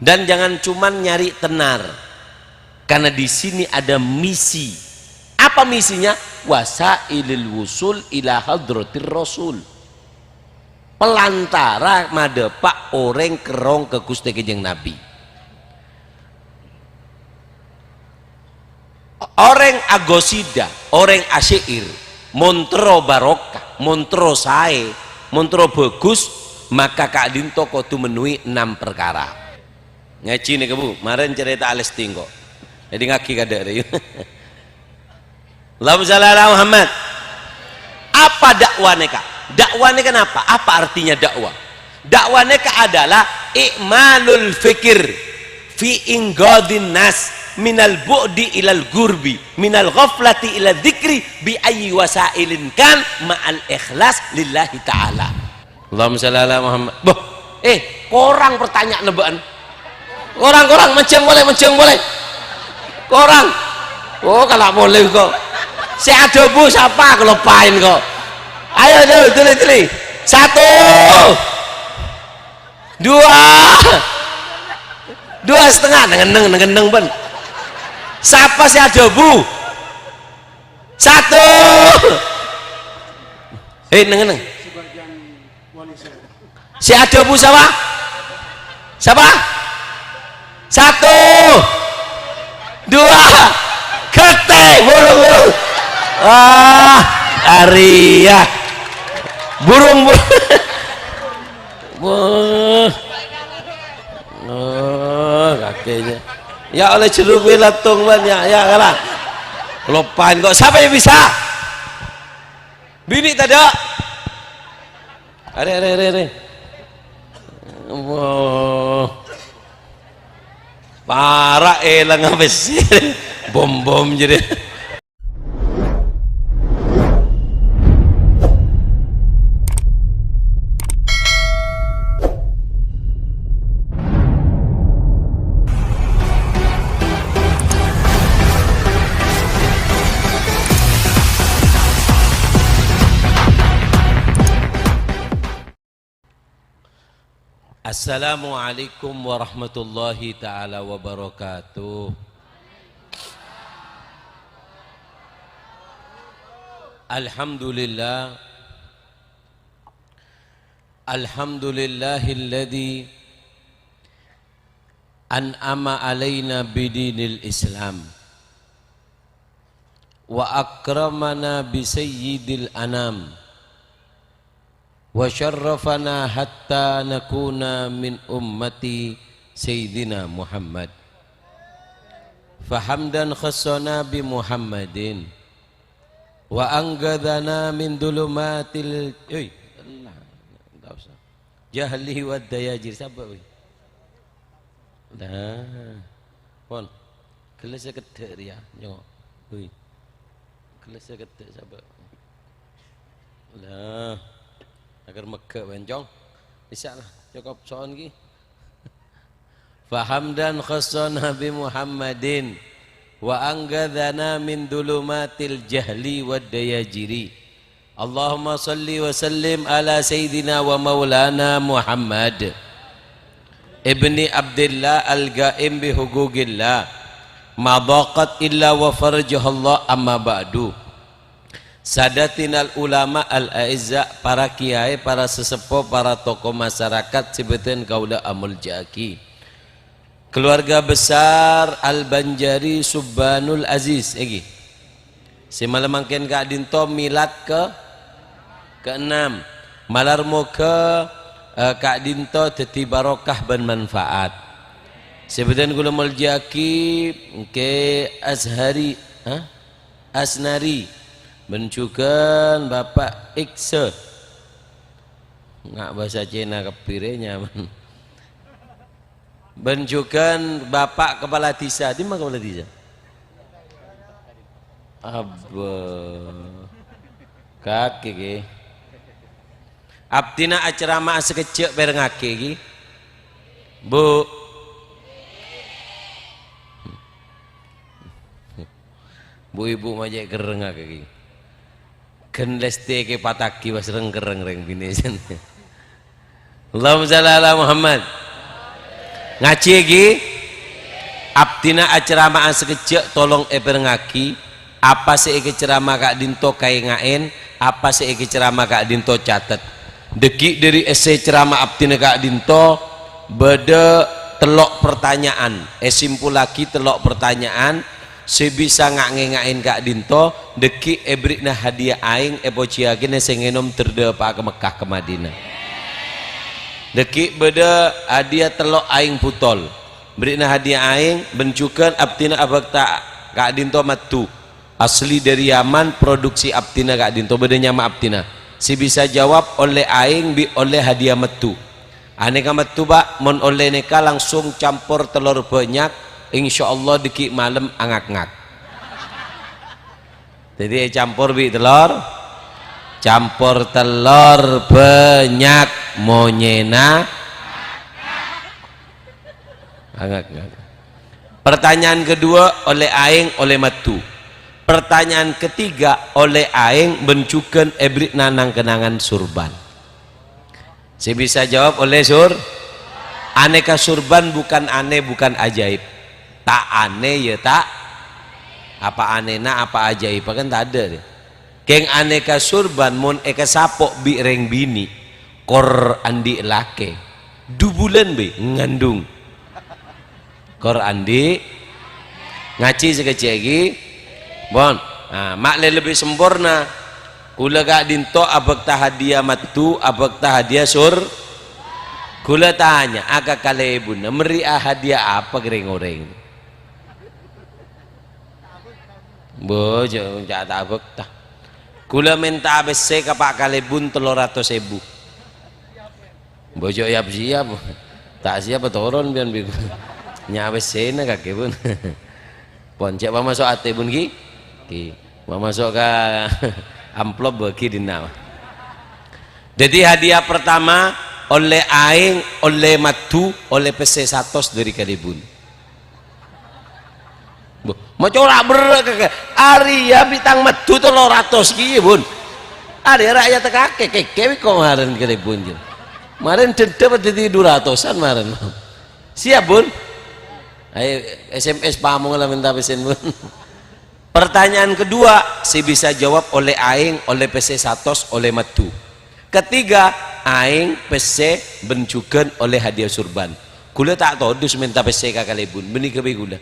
Dan jangan cuman nyari tenar, karena di sini ada misi. Apa misinya? Wasailil wusul ila hadratir rasul, pelantara madepak orang kerong ke Gusti Kanjeng Nabi. Orang agosida, orang asyair, montro barokah, montro sae, montro bagus, maka Kak Dinto kudu menuhi 6 perkara. Ngaji nih kebu, kemarin cerita Alesting kok, jadi ngaki kada ada. Allahumma shalli ala Muhammad. Apa dakwahnya Kak? Dakwahnya kenapa? Apa artinya dakwah? Dakwahnya Kak adalah ikmalul fikir fi inggadin nas minal bu'di ilal gurbi minal ghaflati ilal dzikri bi ayyi wasailin kan ma'al ikhlas lillahi ta'ala. Allahumma shalli ala Muhammad. Boh, korang pertanyaan nebaan. Korang menceng boleh. Korang. Oh, kalau boleh kok. Si ada bu siapa kelupain kok. Ayo tulis. 1 2 2,5 nengeneng ben. Siapa si ada bu? 1 nengeneng. Si ada bu siapa? 1 2 ketek burung. Aria burung kakinya ya oleh jeruk latung banyak ya kalah lupain kok. Siapa yang bisa? Bini tadi are parah elang habis bom jadi. Assalamualaikum warahmatullahi ta'ala wabarakatuh. Alhamdulillahilladzi an'ama alaina bidinil Islam wa akramana bisayyidil anam wa syarrafana hatta nakuna min ummati Sayyidina Muhammad. Fahamdan khassana bi Muhammadin wa anggadana min dulumatil jahli wa dayajir. Sabar dah pon kelas kedek dia yo kelas kedek sabar lah agar megak bencong bisalah cukup soal lagi. Fahamdan khassana bi Muhammadin wa anggadana min dulumatil jahli wad dayajiri. Allahumma salli wa sallim ala sayyidina wa maulana Muhammad ibni Abdillah al-Ga'im bi hugugillah ma daqat illa wa farjahallah amma ba'du. Sadatinal ulama al-aizza, para kiai, para sesepuh, para tokoh masyarakat sebutin kaula amul jaki, keluarga besar Al-Banjari Subbanul Aziz si malam mangken Kak Dinto milad ke-6 malar moga Kak Dinto dadi barokah dan manfaat. Sebutin kula amul jaki ke Azhari Asnari mencukan Bapak Ikse nggak bahasa Cina kepirenya mencukan Bapak Kepala Desa di mana Kepala Desa kaki ke abdina acerama sekecil berengake ki bu ibu majek kereng kaki kan leste ke pataki was reng-reng bini sen. Allahumma shalli ala Muhammad. ngaji lagi abdina acerama sekejap tolong ngaki apa sih ceramah kak dinto kai ngain apa sih ceramah kak dinto catat deki dari esai ceramah abdina kak dinto beda telok pertanyaan simpul lagi telok pertanyaan sebisa ngain kak dinto deki ebrikna hadiah aing epociagin sengenom terdepa ke Mekah ke Madinah deki beda hadiah telok aing putol berikna hadiah aing bencukan abdina abakta kak dinto matu asli dari Yaman produksi abdina kak dinto beda nyama abdina si bisa jawab oleh aing bi oleh hadiah metu aneka metu bak mon oleh neka langsung campur telur banyak insyaallah deki malam angak-ngak jadi campur bi telur campur telur banyak monyena angak-ngak. Pertanyaan kedua oleh aing oleh metu pertanyaan ketiga oleh aing bencukan ebrik nanang kenangan surban saya bisa jawab oleh aneka surban bukan aneh bukan ajaib tak aneh ya tak apa anehna apa ajaib kan tak ada deh keng aneka surban mon eka sapok bi reng bini kor andi lake 2 bulan be ngandung kor andi ngaji sekecil lagi bon nah, makle lebih sempurna kula kak dinto abak hadiah matu abak hadiah kula tanya agak kale ibuna meriah hadiah apa gereng-goreng bojo jak tak abak tah kula minta ABC kapak kalebun 300.000 bojo siap tak siap turun biar biku nyawa sena kakek pun poncek masuk ate pun ki masuk ke amplop bagi dina jadi hadiah pertama oleh aing oleh matu oleh PC 100 dari kalibun mau corak kakek Arya bitang matu 300 ki bun Arya rakyat kakek kekek kemarin kalibun kemarin dapat jadi 200an kemarin siap bun ayo SMS pamong lah minta pesen bun pertanyaan kedua si bisa jawab oleh aing oleh PC 100 oleh matu ketiga aing PC bencukan oleh hadiah surban kula tak todus minta PC kakalebun beni kebe gula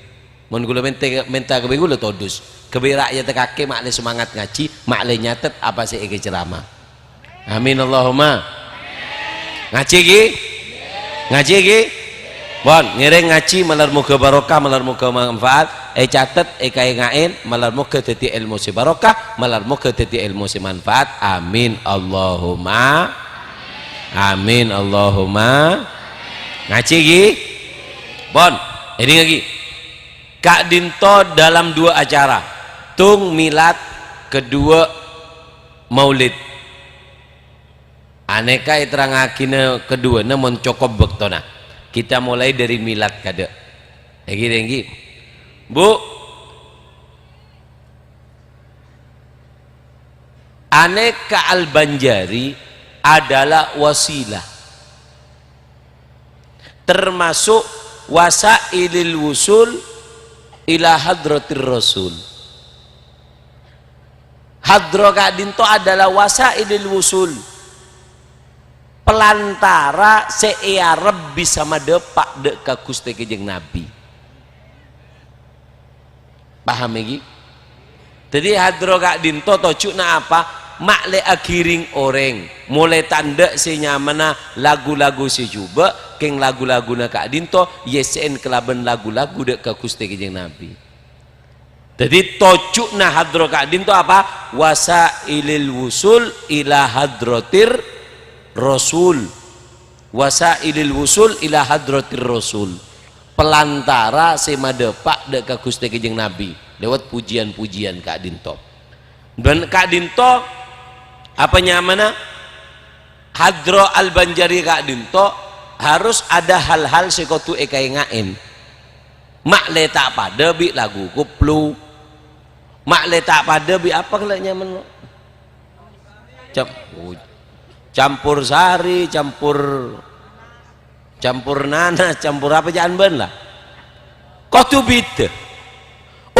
mun kula minta kebe gula todus kebe rakyat kakek makle semangat ngaji makle nyatet apa sih eke ceramah amin Allahumma ngaji ki bon ngiring ngaji malar muga barokah malar muga manfaat catet kaya ngain malar muga dadi ilmu si barokah malar muga dadi ilmu si manfaat amin Allahumma amin Allahumma ngaji ki bon ini lagi Kak Dinto dalam 2 acara tung milad kedua maulid aneka iterangakina kedua namun cokop bektona kita mulai dari milad kada lagi bu aneka al-Banjari adalah wasilah termasuk wasailil wusul ila hadratir rasul hadro Kak Dinto adalah wasailil wusul pelantara searep bisa madepak dek ka Gusti Kanjeng Nabi paham lagi jadi hadro Kak Dinto tocukna apa makle akiring orang mulai tanda si nyamana lagu-lagu si juba keng lagu-lagu na Kak Dinto yesen kelaban lagu-lagu dek ka Gusti Kanjeng Nabi jadi tocukna hadro Kak Dinto apa wasailil wusul ila hadratir Rasul wasailil wusul ila hadratir Rasul pelantara semadepak dek ka Gusti Kanjeng Nabi lewat pujian-pujian Kak Dinto dan Kak Dinto apa nyamana hadro al-Banjari Kak Dinto harus ada hal-hal sekotu ekai ngain makle tak pada bi lagu kuplu makle tak pada bi apa kalau nyaman campur sari campur campur nanas, campur apa jangan ben lah. Kotu beda.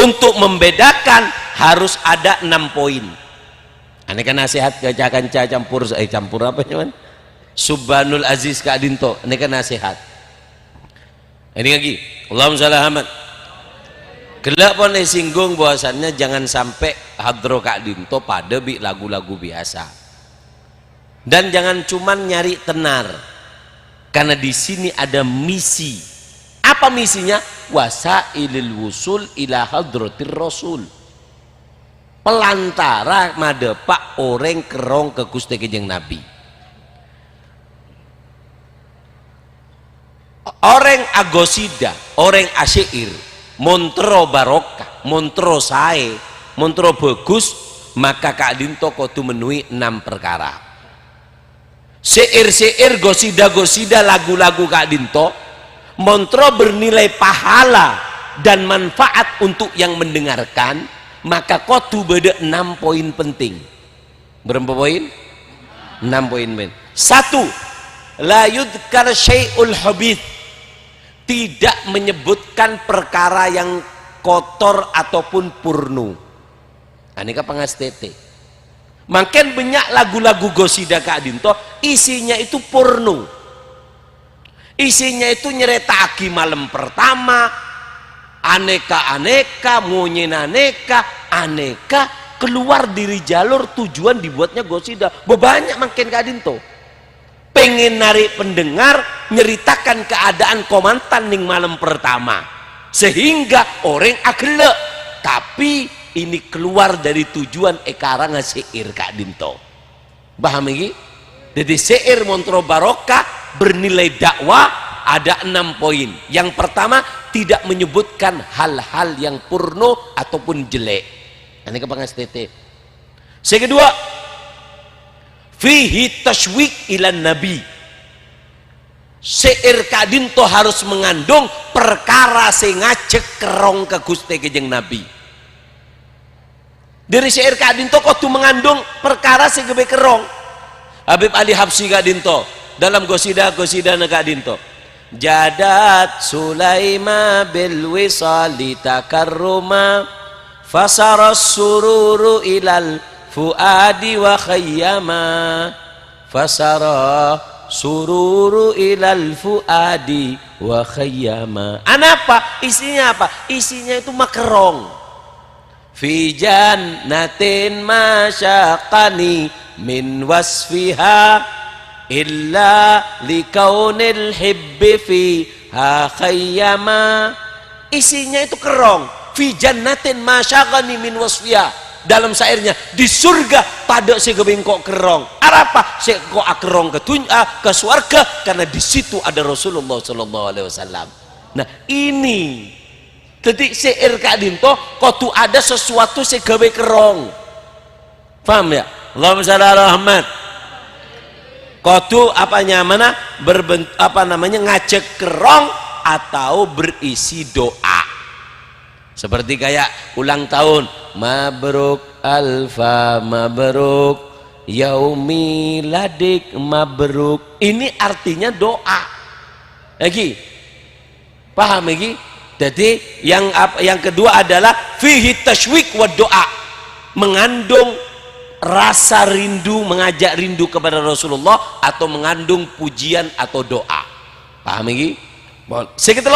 Untuk membedakan harus ada 6 poin. Aneka nasihat kanca campur campur apa cuman? Subhanul Aziz Kak Dinto, aneka nasihat. Ini lagi, Allahumma shalli Muhammad. Gelak pun singgung bahwasannya jangan sampai hadro Kak Dinto pada lagu-lagu biasa. Dan jangan cuman nyari tenar. Karena di sini ada misi. Apa misinya? Wasailil wusul ila hadratir rasul. Pelantara madepak orang kerong ke Gusti Kanjeng Nabi. Orang agosida, orang asyair, montro barokah, montro sae, montro bagus, maka Kak Dinto kudu menuhi 6 perkara. Syair-syair gosida-gosida lagu-lagu Kak Dinto montro bernilai pahala dan manfaat untuk yang mendengarkan, maka kudu beda 6 poin penting. Berapa poin? 6 poin men. 1. La yudkar syai'ul habith. Tidak menyebutkan perkara yang kotor ataupun purnu. Ini kan pangastete. Makin banyak lagu-lagu gosida Kak Dinto isinya itu purnu. Isinya itu nyeretaki malam pertama, aneka-aneka, monyen aneka, keluar dari jalur tujuan dibuatnya gosida. Banyak makin Kak Dinto. Pengen narik pendengar, nyeritakan keadaan komantan ning malam pertama. Sehingga orang agelek. Tapi ini keluar dari tujuan ekarang syair Kak Dinto. Paham ini? Jadi syair montro barokah bernilai dakwah ada 6 poin. Yang pertama, tidak menyebutkan hal-hal yang purno ataupun jelek. Ini kepangas tete. Yang kedua, fihi tashwik ilan nabi. Syair Kak Dinto harus mengandung perkara sing ngajak kerong ke Gusti Kanjeng Nabi. Dari syair Kak Dinto kudu mengandung perkara sing gebe kerong. Habib Ali Habsyi Kak Dinto dalam gosida Kak Dinto. Jadat Sulaima bil wisali takarruma fasaras sururu ilal fuadi wa khayyama fasara sururu ilal fuadi wa khayyama. Apa? Isinya apa? Isinya itu makerong. Fi jannatin masyaqani min wasfiha illa likaunil hibbi fiha khayyama. Isinya itu kerong. Fi jannatin masyaqani min wasfiha. Dalam syairnya, di surga pada si gebengkok kerong. Apa? Si kok akerong ke surga karena di situ ada Rasulullah Sallallahu Alaihi Wasallam. Nah ini, jadi syair Kak Dinto, kudu ada sesuatu si gawe kerong. Paham ya? Allahumma shalli ala Muhammad. Kudu apanya mana berbentuk apa namanya ngajak kerong atau berisi doa. Seperti kayak ulang tahun, mabruk alfa mabruk yaumi ladik mabruk. Ini artinya doa. Lagi paham lagi? Jadi yang kedua adalah fihi tashwik wa doa, mengandung rasa rindu, mengajak rindu kepada Rasulullah atau mengandung pujian atau doa. Paham lagi? Sekitar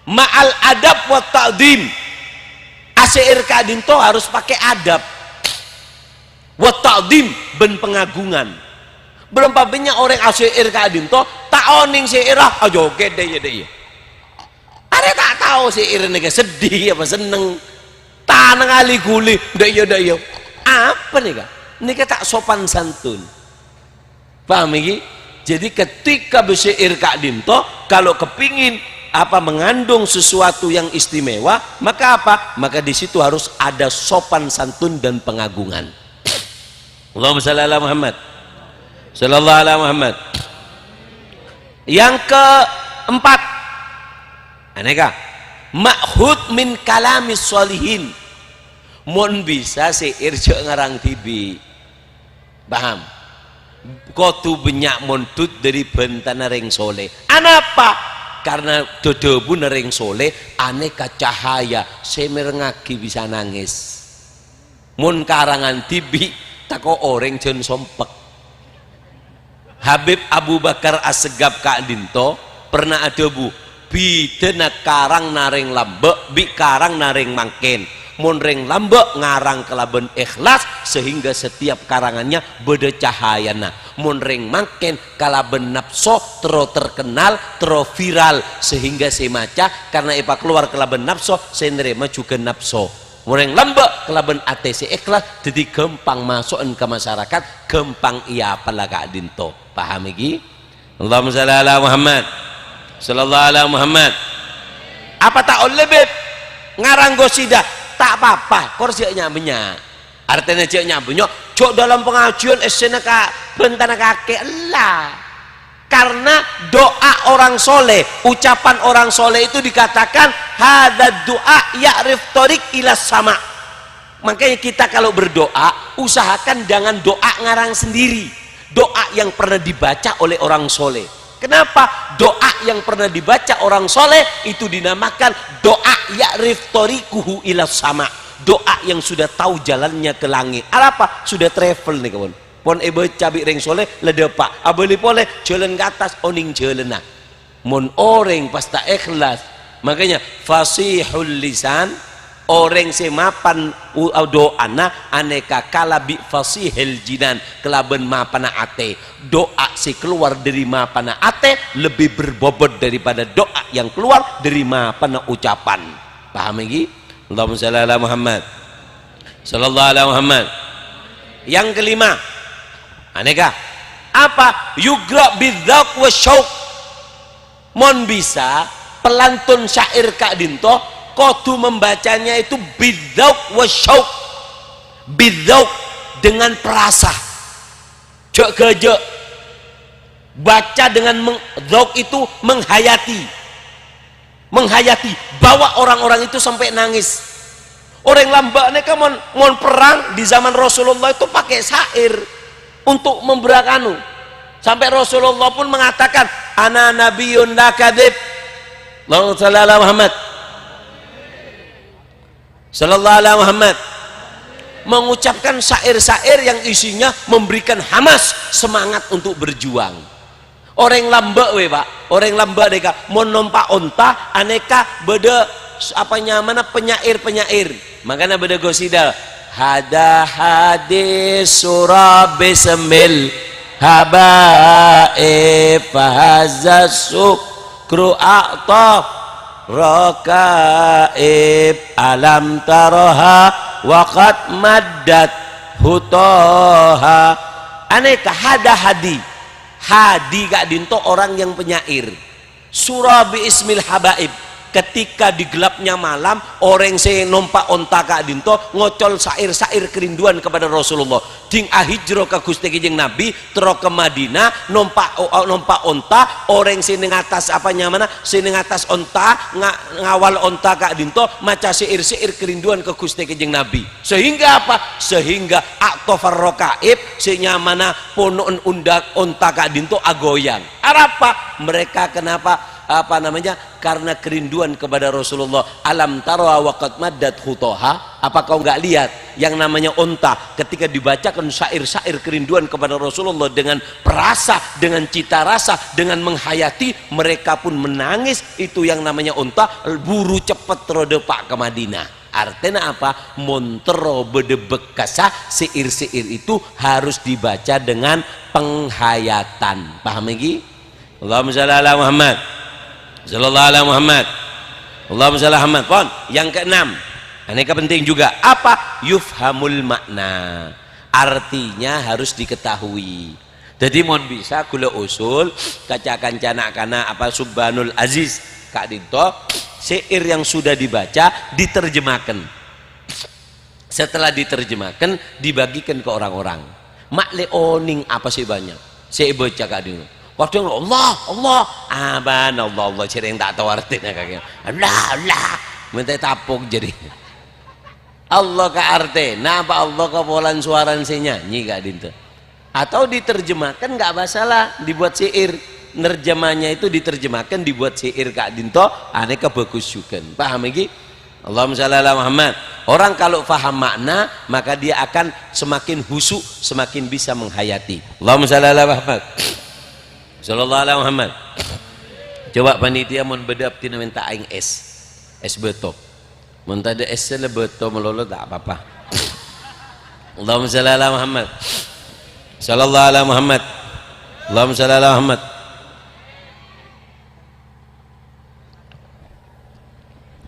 ma'al adab wa ta'dim. Asyair Kak Dinto harus pakai adab wa ta'dim ben pengagungan. Berapa banyak orang asyair Kak Dinto tak oning syairah aja gede ya. Ada tak tahu syair ini sedih apa seneng tanang ali guli ndak ya. Apa nih Kak? Ini tak sopan santun. Paham iki? Jadi ketika bersyair Kak Dinto kalau kepingin mengandung sesuatu yang istimewa, maka maka di situ harus ada sopan santun dan pengagungan. Allahumma shalli ala Muhammad sallallahu alaihi Muhammad. Yang keempat, aneka ma'hud min kalamis sholihin. Mun bisa syair cek ngarang tibi. Paham? Kotu banyak montut dari bentana ring soleh. Anapa? Karena dodo pun ring soleh aneka cahaya semerengaki bisa nangis. Mun karangan tibi tako orang jen sompek. Habib Abu Bakar As-Segaf Kak Dinto pernah ada bu bidena karang naring lambek bi karang naring mangken. Mun ring lambek ngarang kelaben ikhlas sehingga setiap karangannya beda cahayana. Mun ring mangken kalaben nafso tero terkenal tero viral sehingga saya maca karena ipa keluar kelaben nafso saya nerima juga nafso. Mun ring lambek kelaben ATC ikhlas jadi gampang masukin ke masyarakat gampang iya apalah Kak Dinto. Paham iki? Allahumma shalli ala Muhammad sallallahu alaihi Muhammad. Apa tak oleh beb ngarang gosida tak apa-apa korsinya banyak artinya ceknya banyak cok dalam pengajian esena kak bentana kakek lah karena doa orang soleh ucapan orang soleh itu dikatakan hadad doa ya'rif torik ilas sama. Makanya kita kalau berdoa usahakan jangan doa ngarang sendiri, doa yang pernah dibaca oleh orang soleh. Kenapa? Doa yang pernah dibaca orang soleh itu dinamakan doa ya'rif torikuhu ilas sama. Doa yang sudah tahu jalannya ke langit. Apa? Sudah travel nih kawan. Pon ebe cabi ring soleh ledepak. Abeli boleh jalan ke atas oning jalan nah. Mon orang pasta ikhlas. Makanya fasihul lisan orang semapan doana aneka kala bi fasihil jinan kelaben mapana ate. Doa si keluar dari mapana ate lebih berbobot daripada doa yang keluar dari mapana ucapan. Paham lagi? Allahumma shalli ala Muhammad sallallahu alaihi Muhammad. Yang kelima aneka apa? Yugra bidzaq wa syauq. Mon bisa pelantun syair Kak Dinto kotu membacanya itu bidzaq wa syauq. Bidzaq dengan perasa jek gejek baca dengan dzauq itu menghayati bawa orang-orang itu sampai nangis. Orang lambak mereka mon perang di zaman Rasulullah itu pakai syair untuk memberakanu sampai Rasulullah pun mengatakan ana nabiyun la kadzib. Allahumma shalli ala Muhammad sallallahu alaihi Muhammad, mengucapkan syair-syair yang isinya memberikan hamas semangat untuk berjuang. Orang lambak we pak, orang lambak deka mau nompak onta aneka beda apa nyamana penyair makanya beda gosida hada hadis surah besemil habae fahazasu kru'ata rakaib alam taroha waqad maddat hutoha aneka hadi Kak Dinto orang yang penyair surah bi ismil habaib. Ketika di gelapnya malam orang saya nompak onta Kak Dinto ngocol syair-syair kerinduan kepada Rasulullah ding ahijro ke Gusti Kanjeng Nabi tero ke Madinah nompak onta orang sini ngatas apa nyamana sini ngatas onta ngawal onta Kak Dinto maca syair-syair kerinduan ke Gusti Kanjeng Nabi sehingga apa? Sehingga aktofar rokaib senyamana ponoon undak onta Kak Dinto agoyang. Apa? Mereka kenapa? Apa namanya? Karena kerinduan kepada Rasulullah. Alam tara waqad maddat hutoha. Apa kau nggak lihat yang namanya onta ketika dibacakan syair-syair kerinduan kepada Rasulullah dengan perasa, dengan cita rasa, dengan menghayati, mereka pun menangis. Itu yang namanya onta buru cepet terodepak ke Madinah. Artinya apa? Montero bedebekasa syair-syair itu harus dibaca dengan penghayatan. Paham lagi? Allahumma shalli ala Muhammad sallallahu alaihi Muhammad. Allahumma shalli ala Muhammad. Pon, yang keenam, aneka penting juga. Apa? Yufhamul makna. Artinya harus diketahui. Jadi mohon bisa kula usul kacakan canak kana apa Subhanul Aziz Kak Dinto, syair yang sudah dibaca diterjemahkan. Setelah diterjemahkan dibagikan ke orang-orang. Makle oning apa sih banyak? Saya baca Kak Dinto. Waktu Allah aban Allah cereng tak tahu artinya kakek Allah minta tapuk jadi Allah ke arti napa Allah ke polan suaran si nyanyi Kak Dinto Atau diterjemahkan nggak masalah, dibuat syair. Nerjemahnya itu diterjemahkan dibuat syair Kak Dinto, aneka bagus juga. Paham lagi? Allahumma shalli ala Muhammad. Orang kalau faham makna, maka dia akan semakin husuk, semakin bisa menghayati. Allahumma shalli ala Muhammad. Sallallahu alaihi Muhammad. Coba panitia mun bedap tina minta aing es beto. Mun tadi es le beto melolo tak apa-apa. Allahumma shalli ala Muhammad. Sallallahu alaihi Muhammad. Allahumma shalli ala Muhammad.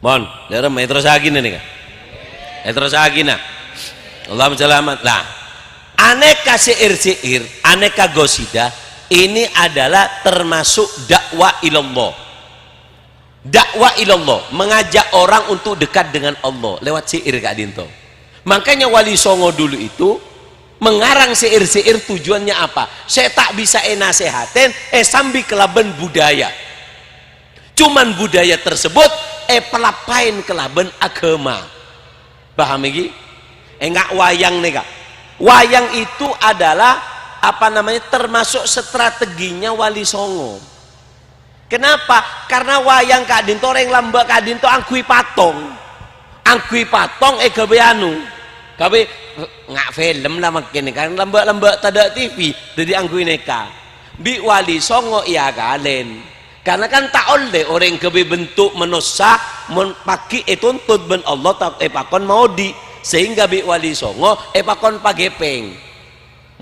Mon, dalam metro sagina nih kan? Metro sagina. Allahumma shalli ala Muhammad. Nah, aneka syair-syair, aneka gosida ini adalah termasuk dakwah ilallah. Dakwah ilallah, mengajak orang untuk dekat dengan Allah lewat syair Kak Dinto. Makanya Wali Songo dulu itu mengarang syair-syair tujuannya apa? Saya tak bisa nasehatin sambil kelaban budaya. Cuman budaya tersebut pelapain kelaban agama. Paham lagi? Enggak wayang nih Kak. Wayang itu adalah apa namanya, termasuk strateginya Wali Songo. Kenapa? Karena wayang Kak Dinto orang lambak Kak Dinto angkui patong gawe anu gawe nggak film lah makin kan lambak tada TV jadi angkui neka bi Wali Songo iya kalen karena kan tak oleh orang gawe bentuk manusia pagi tuntut ben Allah tak pakon mau di sehingga bi Wali Songo pakon pagepeng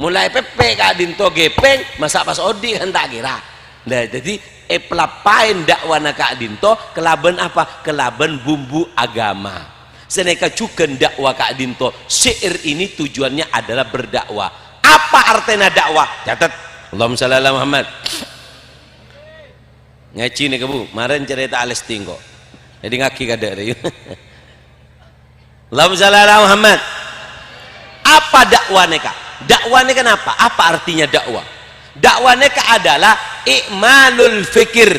mulai pepe Kak Dinto gepeng masa pas odi kan tak kira. Nah jadi pelapain dakwana Kak Dinto kelaban apa? Kelaban bumbu agama. Seneka juga dakwah Kak Dinto. Syair ini tujuannya adalah berdakwah. Apa artinya dakwah? Catat. Allahumma shalli ala Muhammad. Ngaji nih kebu. Kemarin cerita Alesting kok. Jadi ngaki kada ada. Allahumma shalli ala Muhammad. Apa dakwahnya Kak? Dakwahnya kenapa? Apa artinya dakwah? Dakwahnya adalah i'malul fikir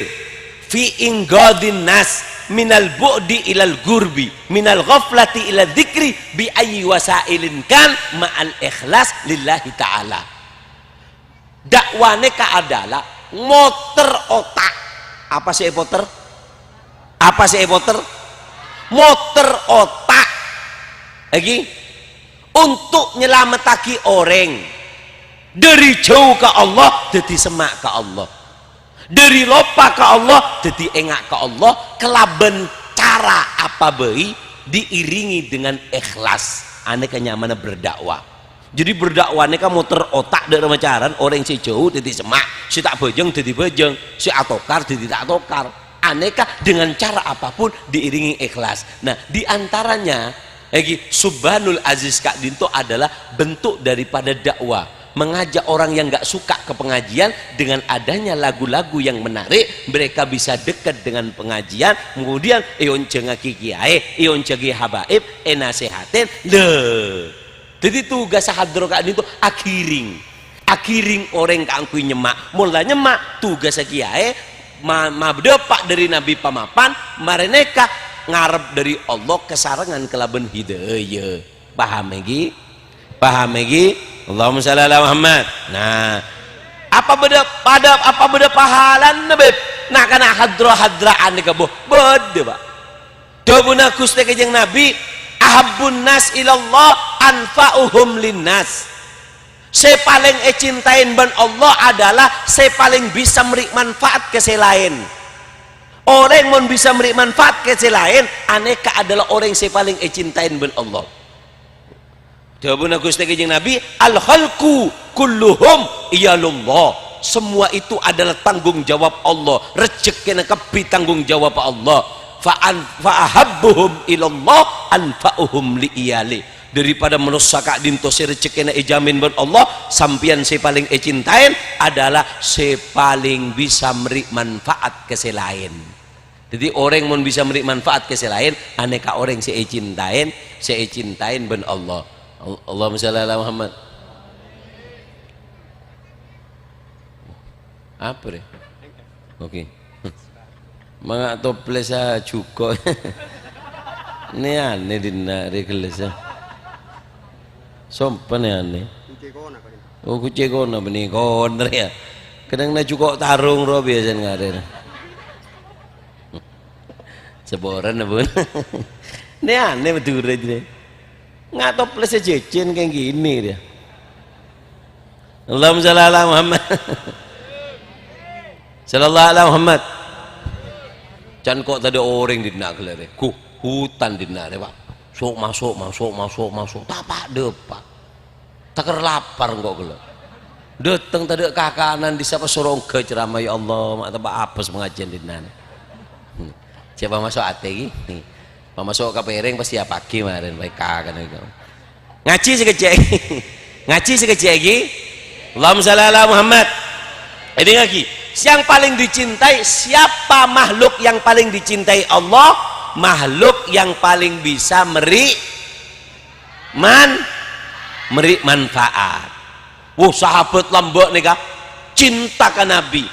fi inggadin nas minal bu'di ilal gurbi minal ghaflati ilal dzikri bi ayyi wasailin kan ma'al ikhlas lillahi ta'ala. Dakwahnya adalah motor otak. Apa sih motor? Apa sih motor? Motor otak lagi untuk nyelametaki orang dari jauh ke Allah jadi semak ke Allah, dari lupa ke Allah jadi engak ke Allah, kelaban cara apa bayi diiringi dengan ikhlas. Ane kenyamanan berdakwah. Jadi berdakwah ini kan muter otak dari macaran orang si jauh jadi semak, si tak bejeng jadi bejeng, si atokar jadi tak atokar. Aneka dengan cara apapun diiringi ikhlas. Nah diantaranya lagi Subhanul Aziz Kak Dinto adalah bentuk daripada dakwah, mengajak orang yang nggak suka ke pengajian dengan adanya lagu-lagu yang menarik, mereka bisa dekat dengan pengajian. Kemudian ion cengaki kiai, ion cegi habaib, nasehatin le. Jadi tugas hadro Kak Dinto akiring orang kangkui nyemak, mulai nyemak tugas kiai mabdepak dari Nabi pamapan mareneka ngarep dari Allah kesarangan kelaban hidayah. Paham lagi? Paham lagi? Allahumma shalli ala Muhammad. Nah, apa beda pahalan nabe? Nah kana hadraan ka boh bede Pak. Dabuna Gusti Kanjeng Nabi ahabbun nas ilallah anfa'uhum linnas. Saya paling cintain ban Allah adalah saya paling bisa memberi manfaat ke selain. Orang yang bisa memberi manfaat ke selain, aneka adalah orang yang saya paling cintain ban Allah. Jawabuna Gusti Kanjeng Nabi, al khalqu kulluhum iyalullah. Semua itu adalah tanggung jawab Allah. Rezeki kepi tanggung jawab Allah. Fa'ahabbuhum ilallah anfa'uhum li iyali. Daripada manusia Kak Dinto si rezeki jamin ban Allah, sampian saya paling cintain adalah saya paling bisa memberi manfaat ke selain. Jadi orang yang bisa memberi manfaat ke selain, aneka orang saya cintain ban Allah. Allahumma shalli ala Muhammad. Apa deh? Oke. Mga toplesa juga. Ini aneh dina regelesa. Sompan ya aneh. Oh kucing kono benih koner ya. Kadang na cukup tarung ro biasa ngaden. Seboran na bun. Ini aneh betul dia. Nggak tahu plus jajan kayak gini dia. Allahumma shalli ala Muhammad. Sallallahu alaihi Muhammad. Can kok tadi orang di nak kelere. Ku hutan di nak pak. Sok masuk. Tapak depak. Takar lapar kok kelere. Datang tadi kakanan di siapa sorong ke ceramah ya Allah. Mak tambah apes pengajian di nak. Siapa masuk ate ini? Masuk ke piring pasti apa kemarin baik kan itu. Ngaji sekecil lagi. Allahumma shalli ala Muhammad. Ini lagi. Yang paling dicintai siapa makhluk yang paling dicintai Allah? Makhluk yang paling bisa meri manfaat. Sahabat lambok nih kak cinta ke Nabi.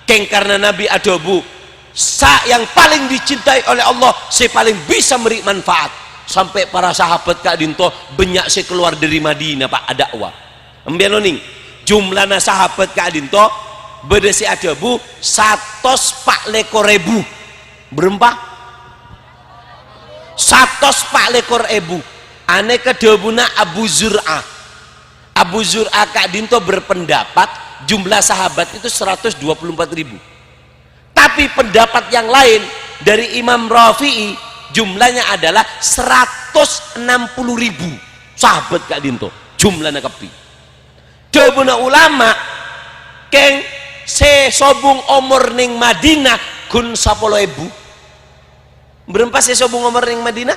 Keng karena Nabi ada bu. Yang paling dicintai oleh Allah, saya paling bisa meri manfaat. Sampai para sahabat kak Dinto banyak saya keluar dari Madinah pak ada dakwah. Ambil noning jumlahnya sahabat kak Dinto berdasi ada bu 104 lekor berempat 104 lekor aneh kedebuna Abu Zur'ah kak Dinto berpendapat jumlah sahabat itu 124.000. Tapi pendapat yang lain dari Imam Rafi'i jumlahnya adalah 160.000 sahabat kak Dinto jumlahnya kepi. Debuna ulama keng sesobung omor ning Madinah kun 10.000. Berapa sesobung omor ning Madinah?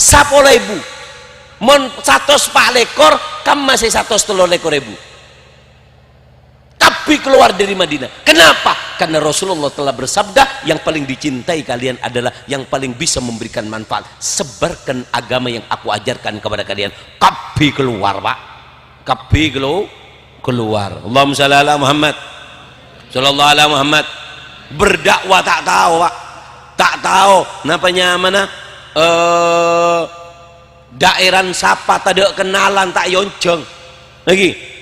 10.000. Mon 104 lekor kam masih 103.000. Tapi keluar dari Madinah. Kenapa? Karena Rasulullah telah bersabda yang paling dicintai kalian adalah yang paling bisa memberikan manfaat. Sebarkan agama yang aku ajarkan kepada kalian. Kapi keluar pak. Kapi keluar. Allahumma shalli ala Muhammad. Sallallahu alaihi Muhammad. Berdakwah tak tahu pak. Tak tahu. Napanya mana? Daerah sapa tak ada kenalan tak yonceng. Lagi.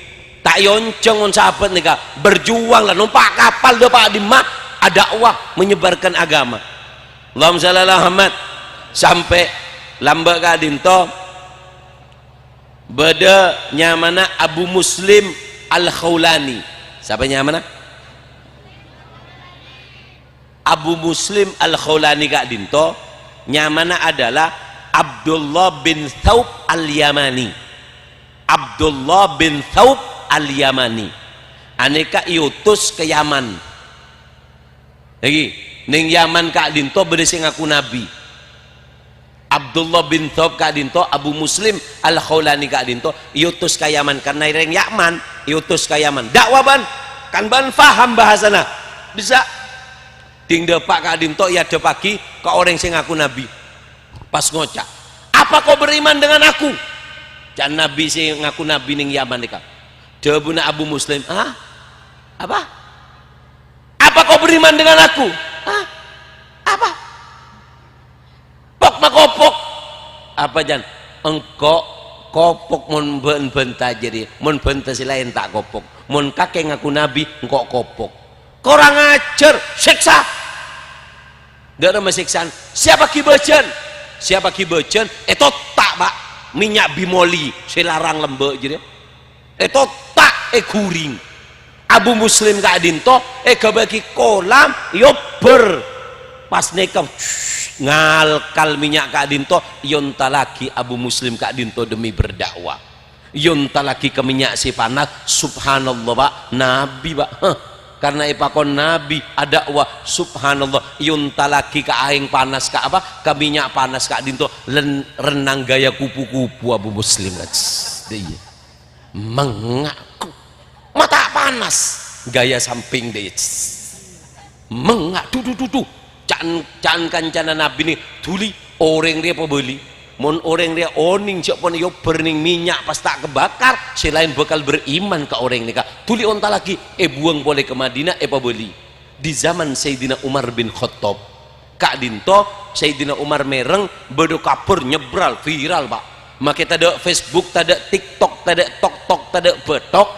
Tak yonceng on sahabat nih kak. Berjuang lah numpak kapal dia pak di mak ada dakwah menyebarkan agama. Allahumma shalli ala Muhammad. Sampai lambak kak Dinto beda nyamana Abu Muslim Al-Khawlani. Siapa nyamana? Abu Muslim Al-Khawlani kak Dinto nyamana adalah Abdullah bin Thawb Al-Yamani. Abdullah bin Thawb Al-Yamani. Aneka iutus ke Yaman. Lagi ning Yaman kak Dinto berisi ngaku nabi. Abdullah bin Thawb kak Dinto, Abu Muslim Al-Khawlani kak Dinto iutus ke Yaman karena ireng Yaman iutus ke Yaman. Dakwah ban kan ban faham bahasana. Bisa tinggal pak kak Dinto ya ada pagi ke orang sing ngaku nabi. Pas ngocak, apa kau beriman dengan aku? Jangan nabi sing ngaku nabi ning Yaman nih kak. Jawabnya Abu Muslim, apa? Apa kau beriman dengan aku? Apa? Pok makopok. Apa jan? Engkau kopok mon benta jadi, mon benta si lain tak kopok. Mon kakek ngaku nabi, engkau kopok. Korang ajar, siksa. Tidak ada siksaan. Siapa kibajan? Siapa kibajan? Itu tak pak minyak bimoli, silarang lembek jadi. Itu tak guring. Abu Muslim kak Dinto bagi kolam yober pas nekam ngalkal minyak kak Dinto yonta lagi Abu Muslim kak Dinto demi berdakwah yonta lagi ke minyak si panas. Subhanallah pak nabi pak karena ipakon nabi ada wah subhanallah yonta lagi ke aing panas kak apa ke minyak panas kak Dinto renang gaya kupu-kupu Abu Muslim dia mengaku mata panas gaya samping deh mengak tuh can kancana nabi nih tuli orang dia pembeli mon orang dia oning siapa nih yo burning minyak pas tak kebakar selain bakal beriman ke orang nih kak tuli onta lagi buang boleh ke Madinah pembeli di zaman Sayyidina Umar bin Khattab kak Dinto Sayyidina Umar mereng bedo kapur nyebral viral pak Maka tada Facebook, tada TikTok, tada tok-tok, tada betok,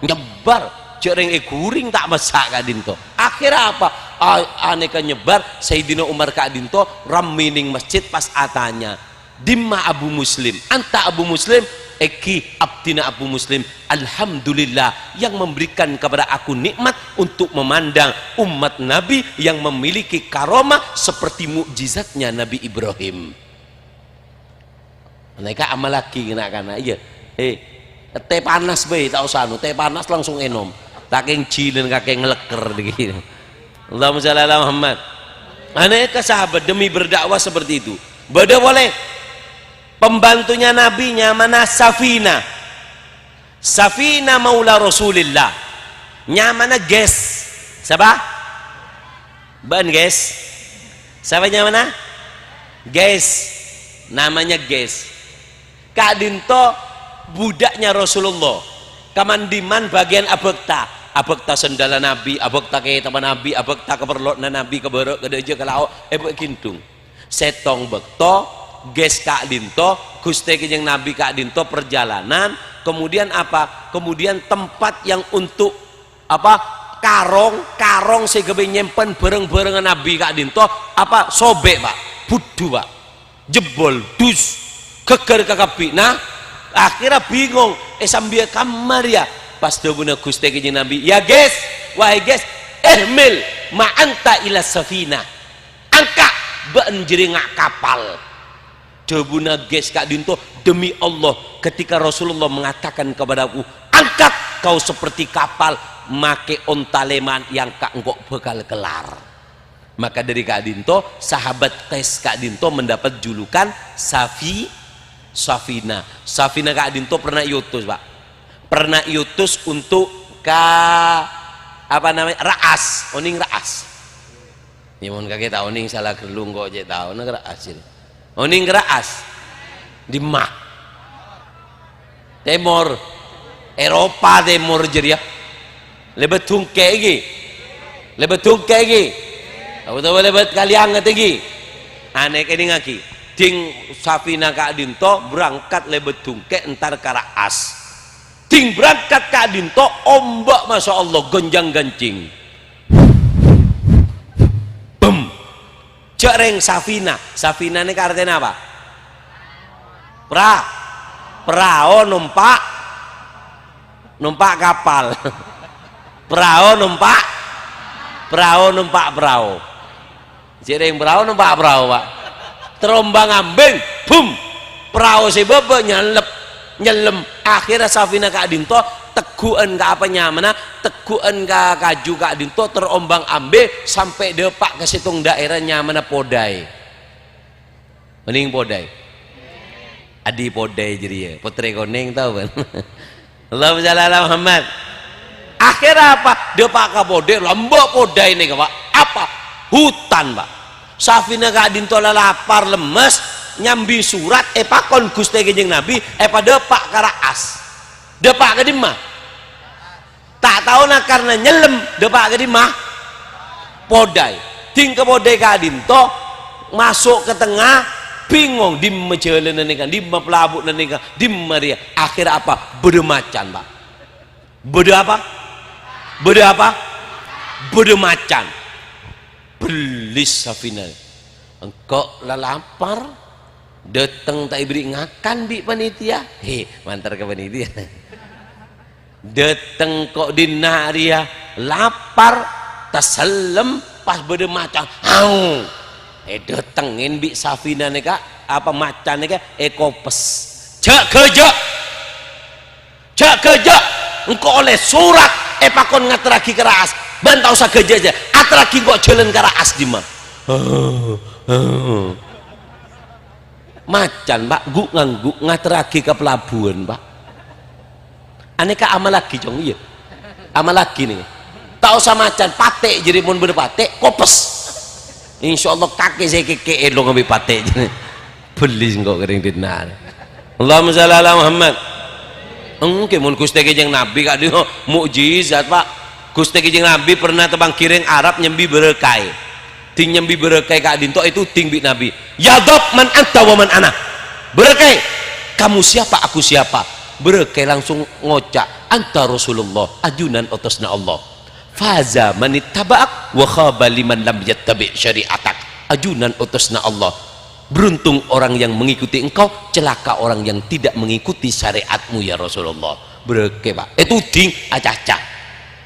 nyebar cereng guring tak masak Kak Dinto. Akhirnya apa? Aneka nyebar Sayyidina Umar Kak Dinto ramining masjid pas atanya dimma Abu Muslim, anta Abu Muslim, eki abdina Abu Muslim, alhamdulillah yang memberikan kepada aku nikmat untuk memandang umat Nabi yang memiliki karomah seperti mukjizatnya Nabi Ibrahim. Mereka amal lagi kena iya teh panas bae tak usah teh panas langsung enom taking jilin kakek ngeleker gitu. Allahumma shalli ala Muhammad. Aneka sahabat demi berdakwah seperti itu. Beda boleh pembantunya nabinya mana Safina. Safina maula Rasulillah. Nyamana guys. Siapa? Ban guys. Siapa nyamana? Guys. Namanya guys. Kak Dinto budaknya Rasulullah. Kamandiman bagian abekta. Abekta sendala Nabi, abekta ke teman Nabi, abekta keperlotna Nabi, keberok kedeje kelao, kintung. Setong bekto, ges Kak Dinto, Gusti Kanjeng Nabi Kak Dinto perjalanan, kemudian apa? Kemudian tempat yang untuk apa? Karong segebe nyempen bareng-barengan Nabi Kak Dinto, apa? Sobek Pak, budu Pak, jebol, dus, keker kakapi. Nah, akhirnya bingung, sambil kamar ya. Pas dobuna Gusti Kanjeng Nabi, ya guys, wahai guys, ihmil ma'anta ila safina, angkat benjering kapal. Dobuna guys Kak Dinto, demi Allah ketika Rasulullah mengatakan kepadaku, angkat kau seperti kapal, make ontaleman yang kak engkok bekal kelar. Maka dari Kak Dinto, sahabat tes Kak Dinto mendapat julukan Safina. Safina Kak Dinto pernah yutus Pak, pernah yutus untuk apa namanya raas, oning raas. Ya mohon kakek tahu oning salah gerlung kok je tahu nak raas ini. Oning raas di mah Timur Eropa Timur jadi ya. Lebet tungke lagi, lebet tungke lagi. Tahu tahu lebet kaliang lagi. Aneh ini ngaki. Ting Safina Kak Dinto berangkat lebet tungke entar ke raas. Ting berangkat Kak Dinto ombak masya Allah gonjang gancing bem cereng Safina. Safina ini artinya apa? Perahu numpak kapal perahu numpak perahu cereng perahu numpak perahu Pak, terombang ambing bum perahu si bebe nyelem akhirnya Safina Kak Dinto teguan ke apa nyamana, teguan ke kaju Kak Dinto terombang ambing sampai depak ke situng daerah nyamana Podai. Mending Podai adi Podai jadi ya putri koneng tahu kan. Allahumma shalli ala Muhammad. Akhirnya apa? Depak ke Podai, lombok Podai nih Pak, apa? Hutan Pak. Safina Kak Dinto lapar lemes nyambi surat pakon Gusti Kanjeng Nabi pada pak karaas depak ke dimah tak tahu nak karena nyelem depak ke dimah Podai. Ting ke Podai Kak Dinto masuk ke tengah bingung di mejalan nenika di pelabuk nenika di Maria. Akhirnya apa? Bedemacan Pak, bede apa bedemacan belis Safina engkau lapar datang tak beri ngakan bi panitia mantar ke panitia datang kok di naria lapar tasalem pas bede macam datengin bi Safina nika apa macan nika kopes jak kerja engkau oleh surat pakon ngatraki keras bantau sa kerja aja atraki kok jalan keras di mah macan Pak guk ngangguk ngateragi ke pelabuhan Pak. Aneka amal lagi jong iya amal lagi nih tak usah macan patek jadi pun berpatek kopes insyaallah kaki saya keke lo ngambil patek beli kok kering dinar. Allahumma shalli ala Muhammad. Mungkin mun Gusti Kanjeng Nabi Kak Dinto mukjizat Pak. Gusti Kanjeng Nabi pernah tebang kiring Arab nyembi berekai. Ting nyembi berekai Kak Dinto itu ting bi Nabi. Ya dob man anta wa man ana. Berekai. kamu siapa, aku siapa. Mereka langsung ngocak, anta Rasulullah, ajunan utusna Allah. Faza manittaba'ak wa khaba liman lam yattabi' syari'atak. Ajunan utusna Allah, beruntung orang yang mengikuti engkau, celaka orang yang tidak mengikuti syariatmu ya Rasulullah. Berke pak itu ding acah-acah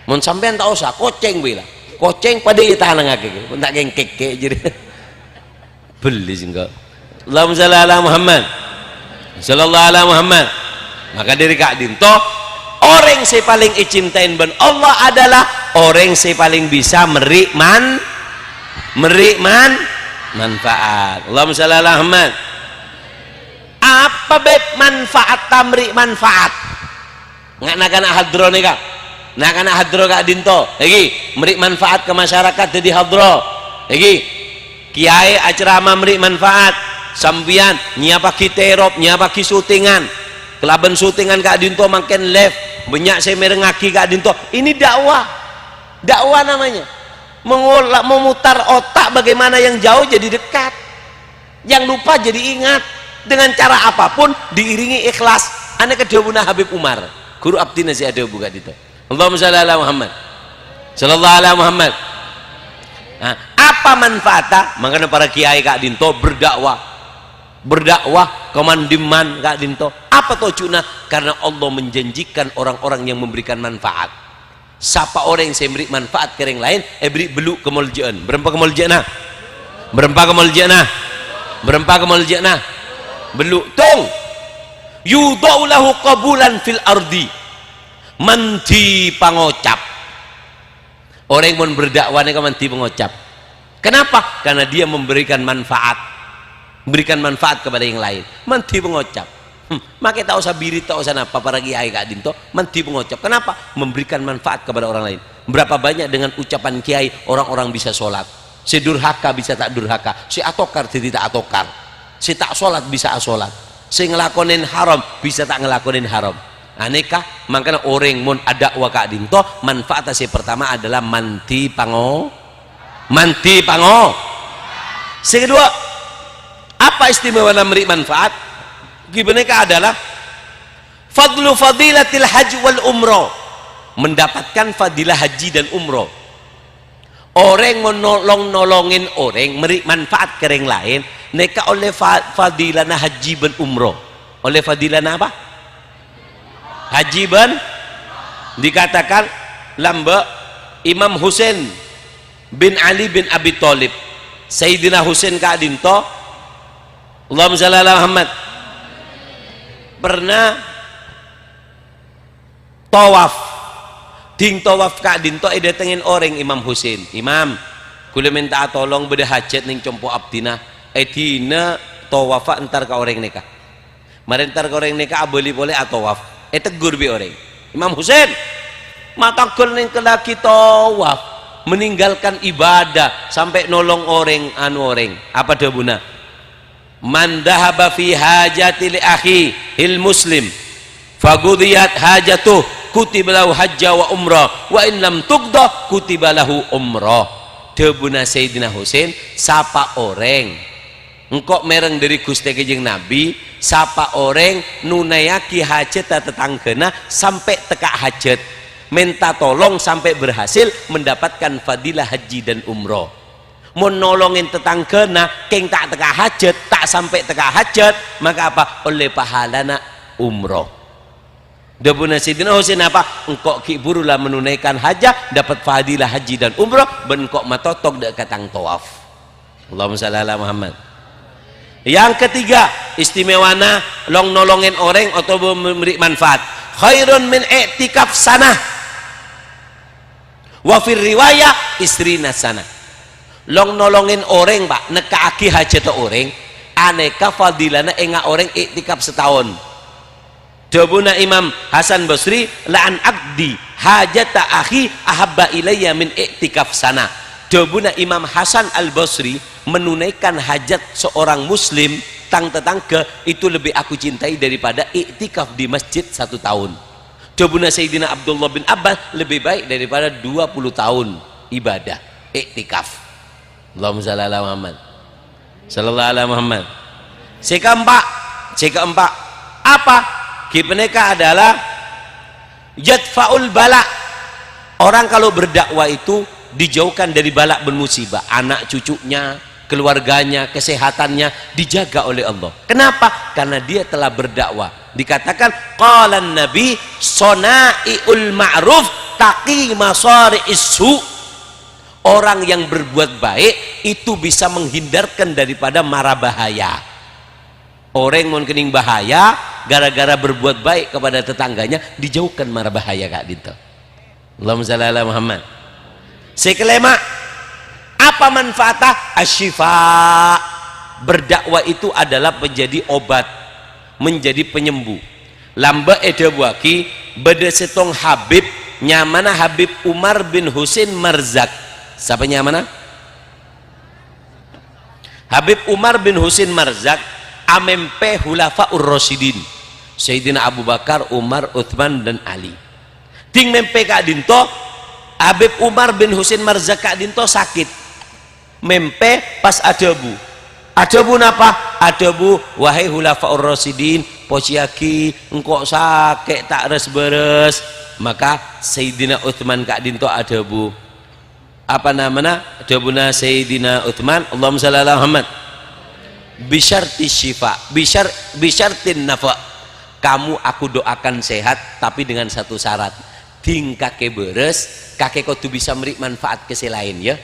mun sampean tak usah koceng bila koceng pada itahan ngake pun tak gengkek jadi beli singkau. Allahumma shalli ala Muhammad sallallahu ala Muhammad. Maka dari Kak Dinto, orang yang paling icintain ben Allah adalah orang yang paling bisa manfaat. Allahumma shalli ala Muhammad. Apa beb manfaat tamri manfaat? Nggak nak hadro nih Kak. Nak hadro Kak Dinto. Lagi meri manfaat ke masyarakat jadi hadro. Lagi kiai acara meri manfaat. Sambian nyiapa kiterop, nyiapa syutingan. Kelaban syutingan Kak Dinto makin live. Banyak saya merengaki Kak Dinto. Ini dakwah. Dakwah namanya. Memutar otak bagaimana yang jauh jadi dekat. Yang lupa jadi ingat. Dengan cara apapun diiringi ikhlas. Ane kedawuna Habib Umar. Guru abdi nasi ada buka itu. Allahumma shalli ala Muhammad sallallahu ala Muhammad. Nah, apa manfaatnya? Makanya para kiai Kak Dinto berdakwah kemandiman Kak Dinto. Apa tujuannya? Karena Allah menjanjikan orang-orang yang memberikan manfaat. Siapa orang yang saya beri manfaat ke yang lain, beri belu kemuliaan. Berapa kemuliaan? Berapa kemuliaan? Berapa kemuliaan? Belu tung yudau lahu qabulan fil ardi, mandi pangocap. Orang yang mau berdakwah ini mandi pangocap. Kenapa? Karena dia memberikan manfaat kepada yang lain. Mandi pangocap. Maka tak usah birit, tak usah apa para kiai Kak Dinto, mandi pangocap. Kenapa? Memberikan manfaat kepada orang lain. Berapa banyak dengan ucapan kiai orang-orang bisa sholat, si durhaka bisa tak durhaka, si atokar tidak atokar, si tak sholat bisa sholat, si ngelakonin haram bisa tak ngelakonin haram. Aneka makanya orang mun ada wa Kak Dinto manfaatnya si pertama adalah manti pango. Si kedua, apa istimewa memberi manfaat? Gimana adalah fadlu fadilatil haji wal umroh, mendapatkan fadilah haji dan umroh. Orang nolongin orang memberi manfaat ke orang lain, neka oleh fadilana haji dan umroh. Oleh fadilana apa? Haji ban dikatakan lamba Imam Husain bin Ali bin Abi Thalib, Sayyidina Husain Kak Dinto, Allahumma shalli ala Muhammad, pernah tawaf ding tawaf Kak Dinto datengin orang Imam Husain, Imam kula minta tolong beda hajat ning compo abdina dina tawafa entar ka orang nikah mari entar ka orang nikah boleh atawaf tegur bi orang Imam Husain mata gol ning kelaki tawaf meninggalkan ibadah sampai nolong orang orang apa dabuna man dhahaba fi hajati li akhi il muslim fagudiyat hajatuh kutiba lahu hajja wa umrah wa in lam tuqda kutiba lahu umrah. Dabuna Sayyidina Husain, sapa orang engkau mereng dari Gusti Kanjeng Nabi, sapa orang nunayaki hajat tetanggana sampai teka hajat, minta tolong sampai berhasil mendapatkan fadilah haji dan umrah. Menolongin tetanggana keng tak teka hajat, tak sampai teka hajat, maka apa? Oleh pahalana umrah. Dabuna Sayyidina Husain apa? Engkau kiburulah menunaikan hajat, dapat fadilah haji dan umrah, ben engkau matotok dekat tang tawaf. Allahumma shalli ala Muhammad. Yang ketiga, istimewana long nolongin orang atau memberi manfaat. Khairun min i'tikaf sanah. Wa fir riwayah istrina sanah. Long nolongin orang Pak, nekaaki hajat orang, aneka fadilana enga orang i'tikaf setahun. Dabuna Imam Hasan Basri, la'an akdi hajata akhi ahabba ilayya min i'tikaf sana. Dabuna Imam Hasan Al Basri, menunaikan hajat seorang muslim tang tetangga itu lebih aku cintai daripada i'tikaf di masjid 1 tahun. Dabuna Sayyidina Abdullah bin Abbas, lebih baik daripada 20 tahun ibadah i'tikaf. Allahumma shalli ala Muhammad sallallahu ala Muhammad. Sekeempat, Apa? Mereka adalah yadfa'ul bala. Orang kalau berdakwah itu dijauhkan dari bala dan musibah. Anak cucunya, keluarganya, kesehatannya dijaga oleh Allah. Kenapa? Karena dia telah berdakwah. Dikatakan qalan nabi sona'iul ma'ruf taqi masari'is su. Orang yang berbuat baik itu bisa menghindarkan daripada mara bahaya. Orang mau kening bahaya gara-gara berbuat baik kepada tetangganya dijauhkan mara bahaya Kak Dinto. Allahumma shalli ala Muhammad. Sekelima, apa manfaatnya? Asyifa. Berdakwah itu adalah menjadi obat, menjadi penyembuh. Lamba eda buaki beda setong Habib nyamana Habib Umar bin Husin Marzak. Siapa nyamana? Habib Umar bin Husin Marzak amempe Hulafaur Rasyidin Sayyidina Abu Bakar, Umar, Uthman dan Ali. Ting mempe Kak Dinto Habib Umar bin Husin Marzak Kak Dinto sakit. Mempe pas adabu. Adabu napa? Adabu wahai Hulafaur Rasyidin, pociaki engkau sakit tak res-beres. Maka Sayyidina Uthman Kak Dinto adabu. Apa namanya? Adabuna Sayyidina Uthman, Allahumma shalli ala Muhammad. Bisyarti syifa, bisyartin nafa. Kamu aku doakan sehat tapi dengan satu syarat. Ting kakek beres, kakek kau tuh bisa beri manfaat ke selain ya.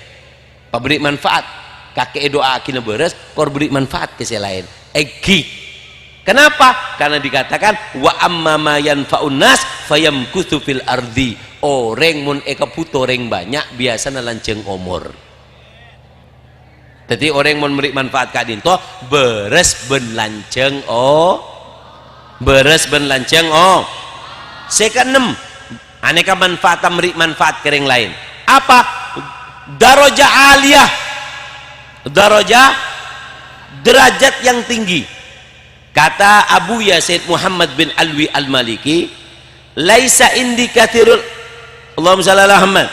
Pabrik manfaat, kakek doa kina beres, kau beri manfaat ke selain. Egi. Kenapa? Karena dikatakan wa amma ma yanfa'un nas fayamkuthu fil ardi. Orang mun eka puto orang banyak biasanya lanceng umur. Jadi orang mun beri manfaat Kak Dinto beres ben lanceng beres ben lanceng Sekanem aneka manfaat beri manfaat kering lain. Apa? Darajah aliyah. Darajah derajat yang tinggi. Kata Abu Yazid Muhammad bin Alwi Al-Maliki, laisa indi kathirul Allahumma shalli ala Muhammad.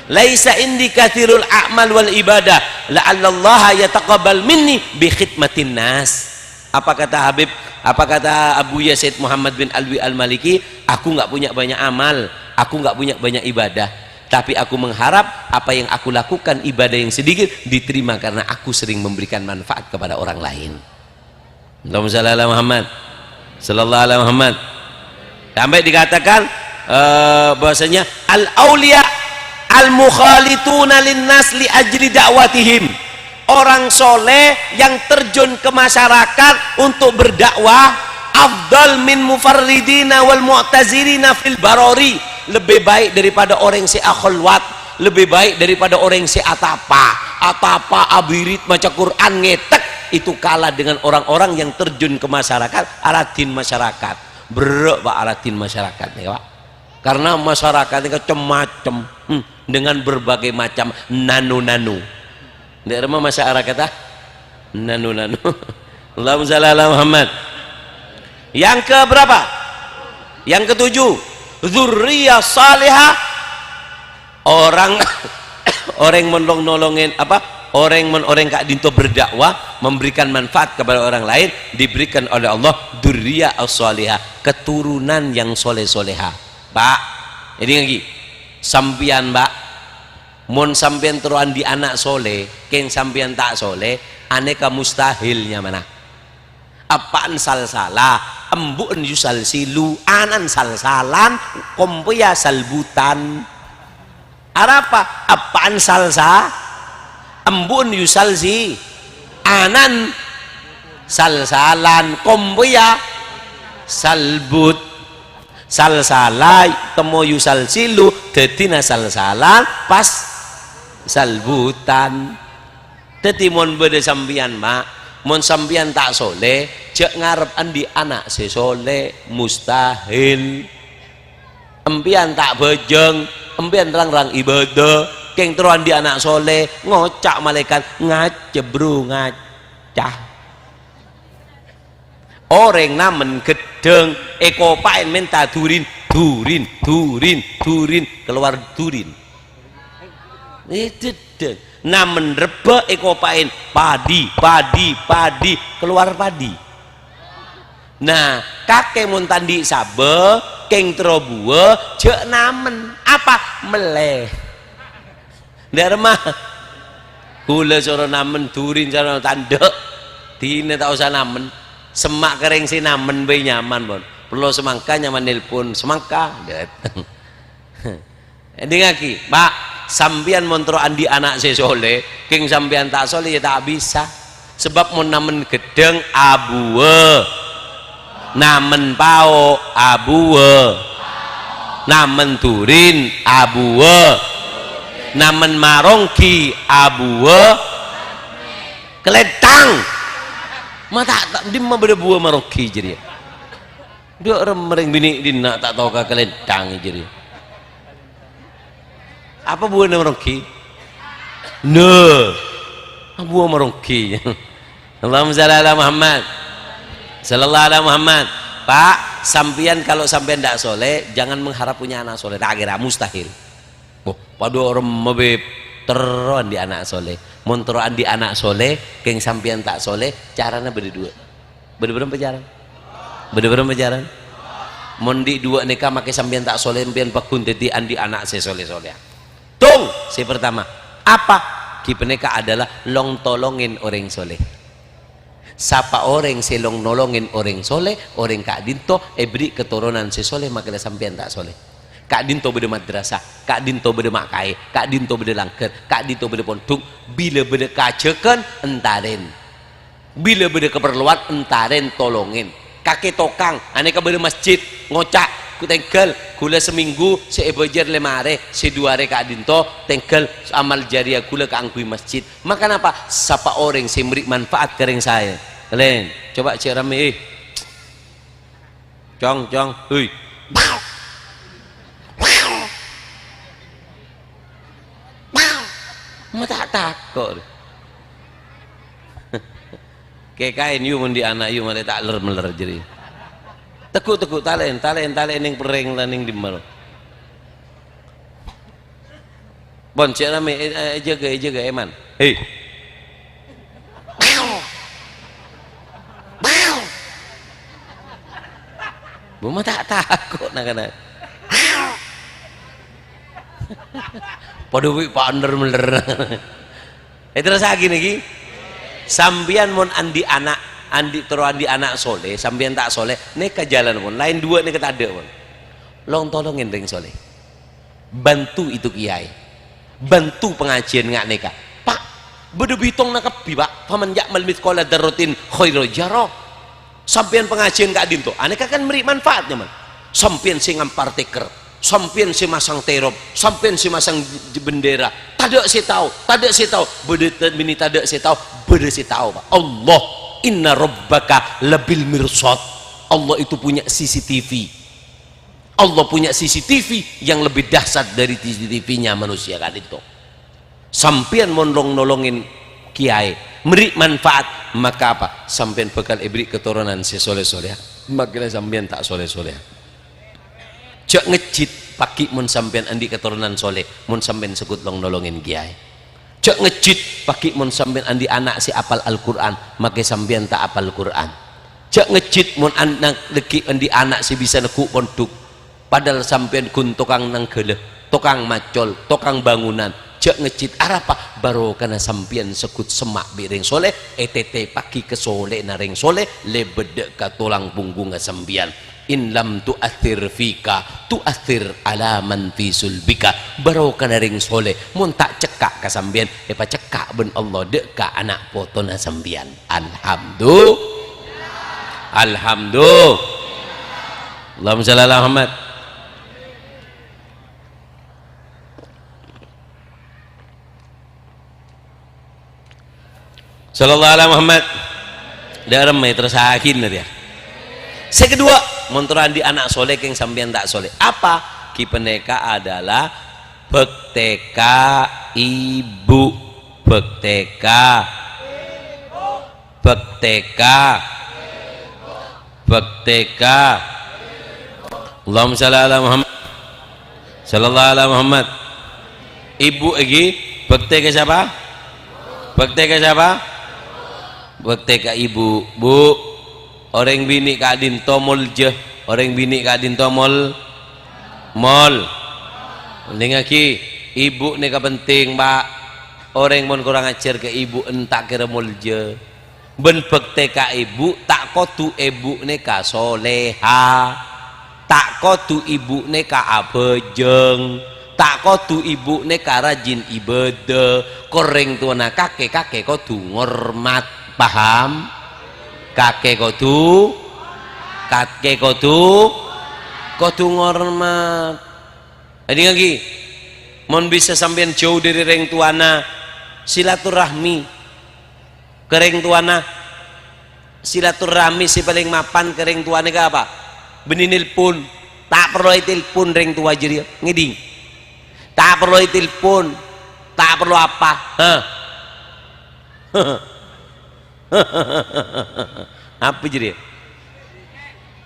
Laisa indi kathirul a'mal wal ibadah la'allallaha yataqabbal minni bi khidmatin nas. Apa kata Habib? Apa kata Abu Yazid Muhammad bin Alwi Al-Maliki? Aku nggak punya banyak amal, aku nggak punya banyak ibadah, tapi aku mengharap apa yang aku lakukan ibadah yang sedikit diterima karena aku sering memberikan manfaat kepada orang lain. Allahumma shalli ala Muhammad. Sallallahu alaihi Muhammad. Sampai dikatakan bahwasanya al-auliya al-mukhalituna linnas li ajli da'watihim. Orang soleh yang terjun ke masyarakat untuk berdakwah afdal min mufarridina wal mu'tazirina fil barori. Lebih baik daripada orang si akhulwat, lebih baik daripada orang si atapa abirit maca Quran ngetek. Itu kalah dengan orang-orang yang terjun ke masyarakat, alatin masyarakat. Berek Pak alatin masyarakat ya Pak. Karena masyarakat ini macam-macam dengan berbagai macam nano-nano. Tidak ada masyarakat nano-nano. Allahumma shalli ala Muhammad. Yang ke berapa? Yang ketujuh, dzurriyyah salihah. Orang menolongin apa? Orang Kak Dinto berdakwah memberikan manfaat kepada orang lain diberikan oleh Allah dzurriyyah as-salihah, keturunan yang soleh-soleha. Pak, ini lagi sampian Pak, mon sampian teruan di anak soleh, keng sampian tak soleh, aneka mustahilnya mana? Apaan salah, embun yusal silu, anan salan, kompuya salbutan. Apa? Apaan salsa? Embun yusal si, anan salsalan, kompuya salbut. Salsalai temo yusal silu detina salsalan pas salbutan. Dadi mon bede sampian mak, mon sampian tak soleh jek ngarep andi anak sesoleh mustahil. Empian tak bejeng, empian rang-rang ibadah keng teruan di anak soleh ngocak malaikat ngacebru ngacah. Orang namen gedeng eko paen menta durin keluar durin itu namen rebe eko paen padi keluar padi. Nah kakek mun tandi sabe keng terobue cek namen apa meleh derma kula cara namen durin cara tandek dine tak usah namen semak kering si namen bae nyaman pon perlu semangka nyaman nelpon semangka dateng dengaki pak sampean montro andi anak saya soleh king sampean tak soleh ya tak bisa sebab mau namen gedeng abuwe namen pao abuwe namen turin abuwe namen marongki abuwe keletang mata tak dimma beda buah marongki jadi dia orang mereng bini dina tak tahu ke keletang jadi apa buah marongki buah marongki Allahumma shalli ala Muhammad sallallahu alaihi Muhammad. Pak sampian kalau sampean tidak soleh jangan mengharap punya anak soleh tak kira mustahil pada orang mebeb teron di anak soleh montroan di anak soleh keng sampian tak soleh caranya berdua berapa jaran berapa jaran mondi dua nikah makai sampian tak soleh sampian pakun teti andi anak saya soleh soleh tung si pertama apa kipeneka adalah long tolongin orang soleh siapa orang selong nolongin orang soleh orang kak dinto beri keturunan si soleh makanya sampean tak soleh kak dinto beda madrasah kak dinto beda makai kak dinto beda langker kak dinto beda pondok bila beda kacekan entaren bila beda keperluan entaren tolongin kakek tokang aneka beda masjid ngocak ku tengkel gula seminggu seebejer lemare seduare kak dinto tengkel amal jariah gula keangkui masjid maka apa siapa orang yang memberi manfaat kering saya kalian coba cek rame cong hui mata takut kayak kain yu mundi anak yu malah tak meler jadi tekuk talen yang pereng laning dimar bon cek rame jaga eman hei Buma tak takut nak kena. Paduwi pander meler. Terus lagi nih, sambian mon andi anak, andi anak soleh, sambian tak soleh, neka jalan pun. Lain dua neka tak ada pun. Long tolongin ring soleh. Bantu itu kiai, bantu pengajian ngak neka. Pak, bedu bitong nak pak, paman yakmal mitkola darotin khairul jaro. Sampian pengajian kak dinto aneka kan beri manfaatnya man sampian si ngampar teker sampian si masang terop sampian si masang bendera tada si tahu beda mini tada si tahu beda si tahu Pak Allah inna rabbaka labil mirsad Allah itu punya CCTV Allah punya CCTV yang lebih dahsyat dari CCTV-nya manusia kan itu sampian nolongin kiai beri manfaat maka apa sampean bekal beri keturunan si soleh-soleh makanya sampean tak soleh-soleh cek ngejit paki mun sampean andi keturunan soleh mun sampean sekut nolongin kiai cek ngejit paki mun sampean andi anak si apal Al-Quran makanya sampean tak apal Quran cek ngejit mun anak leki andi anak si bisa nekuk pondok padahal sampean kun tukang nang geleh tukang macol tukang bangunan cek ngecit arapa baru karena sampian sekut semak biring soleh etete pagi ke soleh naring soleh lebedek ka tulang punggung sampian in lam tu'athir fika tu'athir ala man fi sulbika baru karena ring soleh mun tak cekak ka sampian pa cekak ben Allah dek ka anak potona sampian alhamdulillah Allahumma shalli ala Muhammad Sallallahu alaihi Muhammad dalam terus akhir dia. Saya kedua montoran di anak soleh yang sampean tak soleh apa kipeneka adalah bekteka ibu bekteka Allahumma shalli ala Muhammad sallallahu alaihi Muhammad ibu lagi bekteka siapa bekteka ibu bu orang bini kadin tomol je, orang bini kadin tomol mol. Lagi ibu ni penting pak, orang pun kurang ajar ke ibu entak kira mol je. Ben bekte ka ibu tak kotu ibu ni ka soleha, tak kotu ibu ni ka abejeng, tak kotu ibu ni ka rajin ibadah. Koreng tuana kakek kotu ngormat, paham? Kakek kotu ngormat. Jadi lagi mon bisa sampean jauh dari reng tuana, silaturahmi kereng tuana, silaturahmi si paling mapan kereng tuana ke apa? Beninil pun tak perlu telepon reng tua jadi ngiding, tak perlu telepon, tak perlu apa, apa jadi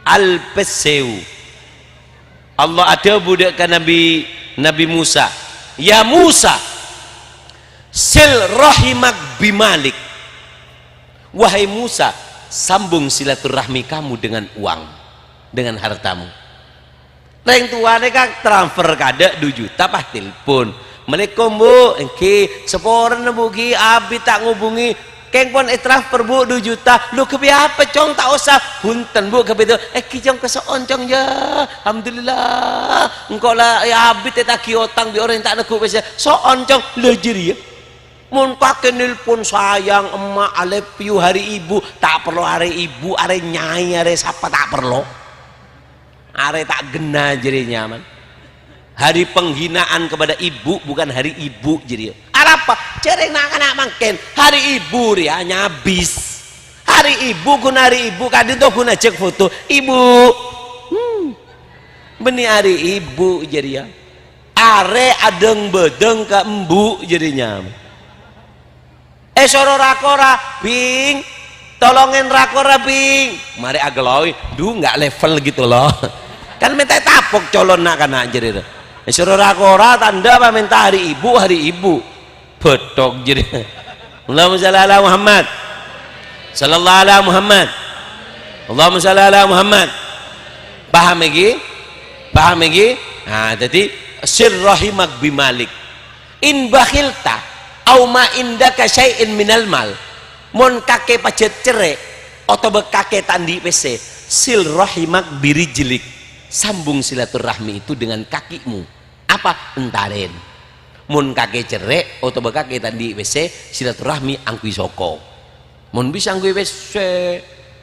al-peseu. Allah ada budakkan Nabi Musa, ya Musa sil rahimak bimalik, wahai Musa sambung silaturahmi kamu dengan uang, dengan hartamu. Reng tua kan transfer kada 2 juta pah telepon, Assalamualaikum bu, engke seporan bu ki abi tak ngubungi, keng pon transfer bu 2 juta, lu kebi apa cong tak usah, punten bu kebi itu, ki cong kesoon cong ya, alhamdulillah, engkau lah ya abi tak kiotang bi orang tak nekuk biasa, soon cong lejer ya, mun pakai nelpon sayang emak alepiu hari ibu, tak perlu hari ibu, hari nyai, hari siapa tak perlu, hari tak gena jadi nyaman. Hari penghinaan kepada ibu bukan hari ibu jadi apa cereng nak mangken hari ibu dia nyabis hari ibu guna hari ibu kadin tuh guna cek foto ibu beni hari ibu jadi ya are adeng bedeng ke embu jadinya soro rakora bing tolongin rakora bing mari ageloy nggak level gitu loh kan minta tapok colon nak kana jadi suruh rakora tanda apa minta hari ibu betok jadi Allahumma shalli ala Muhammad sallallahu ala Muhammad Allahumma shalli ala Muhammad. Paham lagi nah jadi sirrahimak bimalik in bakhilta au ma indaka syai'in minal mal mon kake pacet cerek atau bekake tandi pc silrahimak birijlik, sambung silaturahmi itu dengan kakimu. Apa entaren mun kake cerek atau bekake tandi WC silaturahmi angkui soko mun bisa angkui WC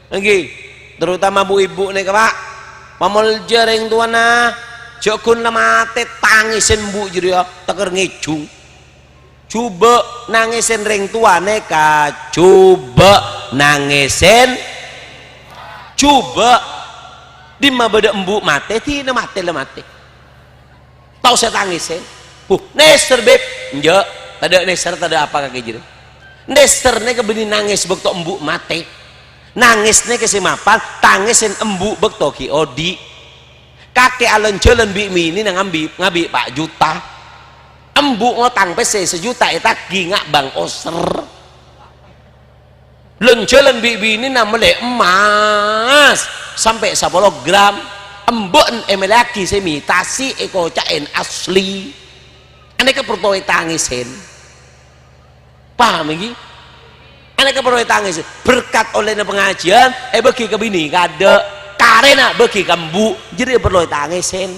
lagi terutama bu ibu nih pak pamol jereng tuana jokun lemate tangisin bu jadi ya teker ngejung coba nangisin reng tuane ka coba nangisin coba dimma beda embu mate tina mate tahu saya tangisin nester beb enggak tada nester tada apa kaki jadi nester nih kebeni nangis bekto embu mate nangis nih kesimapan tangisin embu bekto ki odi kakek alon jalan bi mini nang ngabi pak juta embu ngotang pc 1 juta etaki ngak bang oser lenjalan bi ini namanya emas sampai 10 gram embon emelaki semitasi eko cain asli ane kepertoi tangisin paham lagi ane kepertoi tangisin berkat oleh pengajian bagi ke bini kada karena bagi kambu jadi perlu tangisin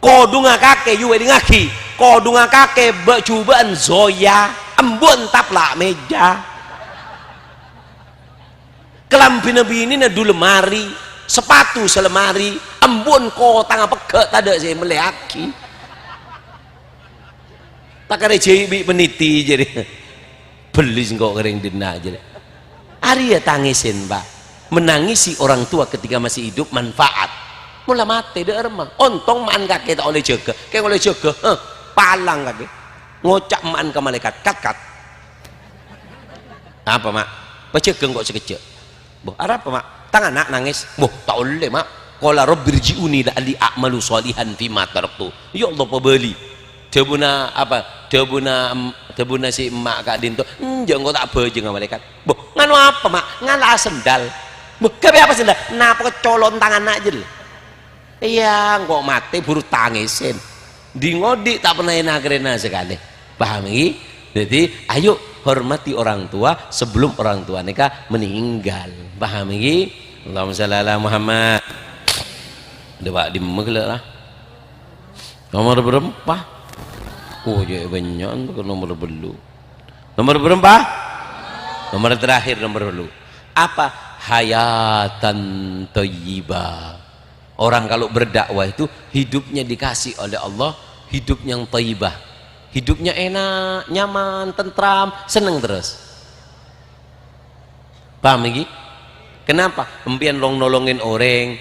kodunga kakek juga di ngaki kodunga kakek cobaan zoya embon tapla meja kelambi nabi ini na dulu lemari sepatu selemari embun ko tangga peke tada saya meliaki tak ada jebi peniti jadi beli kok kering dina jadi Arya tangisin pak menangisi orang tua ketika masih hidup manfaat mula mati deh remang ontong maan kakek tak oleh jaga kayak oleh jaga palang kakek ngocak maan ke malaikat kat apa mak pecegeng kok sekejap boh ada apa mak tangan anak nangis boh tak boleh mak qala rabbirji'uni la'alli a'malu sholihan fima taraktu ya Allah pebeli debuna apa debuna si emak kak dinto jangan kau tak bejeng malaikat boh nganu apa mak ngala sendal Kebe apa sih? Napa kecolon tangan aja lho. Iya, kok mati buru tangisin. Di ngodi tak pernah enagrena sekali. Paham iki? Jadi, ayo hormati orang tua sebelum orang tua nikah meninggal. Paham iki? Allahumma shalli ala Muhammad. Dewa di lah. Nomor berapa? Oh, ya banyak ke nomor belu. Nomor berapa? Nomor terakhir nomor belu. Apa? Hayatan thayyibah. Orang kalau berdakwah itu hidupnya dikasih oleh Allah hidup yang thayyibah. Hidupnya enak, nyaman, tentram, seneng terus. Paham lagi? Kenapa? Empian long nolongin orang,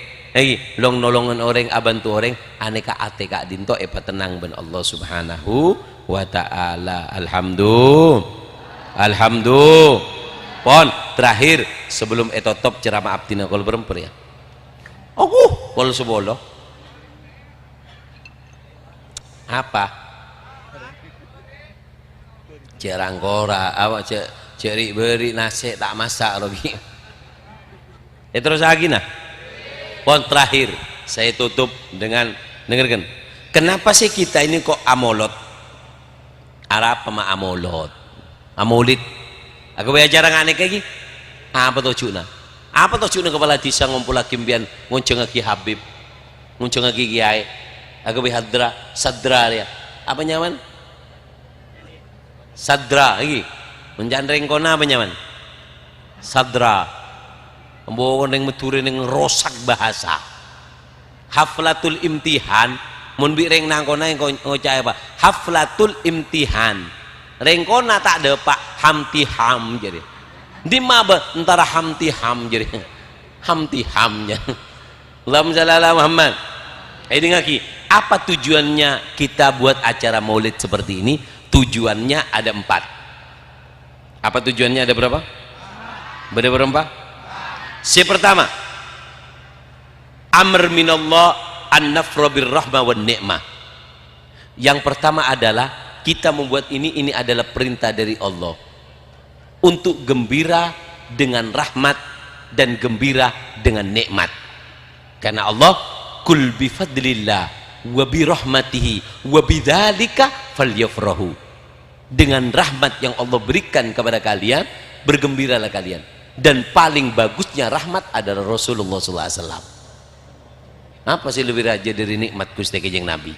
long nolongin orang, abantu orang, aneka ate kak dinto tenang ben Allah Subhanahu wa taala. Alhamdulillah. Pon terakhir sebelum etotop ceramah abdina kol berempur ya. Kol sebolo. Apa? Cerangkora, awak ceri beri nasi tak masak lagi. Terus lagi nah. Pon terakhir saya tutup dengan dengarkan. Kenapa sih kita ini kok amolot? Arab sama amolot. Amolid. Aku belajar ngane lagi. Apa tujuannya? Apa tujuannya kepala desa ngumpul lagi mbian ngunceng lagi Habib, ngunceng lagi Kiai. Aku bihadra, sadra ya. Apa nyaman? Sadra lagi. Menjandreng kona apa nyaman? Sadra. Membawa yang meturin yang rosak bahasa. Haflatul imtihan. Mun bi reng nang kona yang ngocai apa? Haflatul imtihan. Reng kona tak ada pak hamtiham jadi. Di maba antara hamtiham jadi. Hamtihamnya. Allahumma shalli ala Muhammad. Ini ngaki. Apa tujuannya kita buat acara maulid seperti ini? Tujuannya ada 4. Apa tujuannya ada berapa? Berapa? Si pertama, amr minallah an-nafra birrahmah wan ni'mah. Yang pertama adalah kita membuat ini adalah perintah dari Allah untuk gembira dengan rahmat dan gembira dengan nikmat. Karena Allah kul bifadlillah wa birahmatihi wa bidzalika falyafrahu. Dengan rahmat yang Allah berikan kepada kalian, bergembiralah kalian. Dan paling bagusnya rahmat adalah Rasulullah SAW. Apa sih lebih raja dari nikmat Gusti Kanjeng Nabi?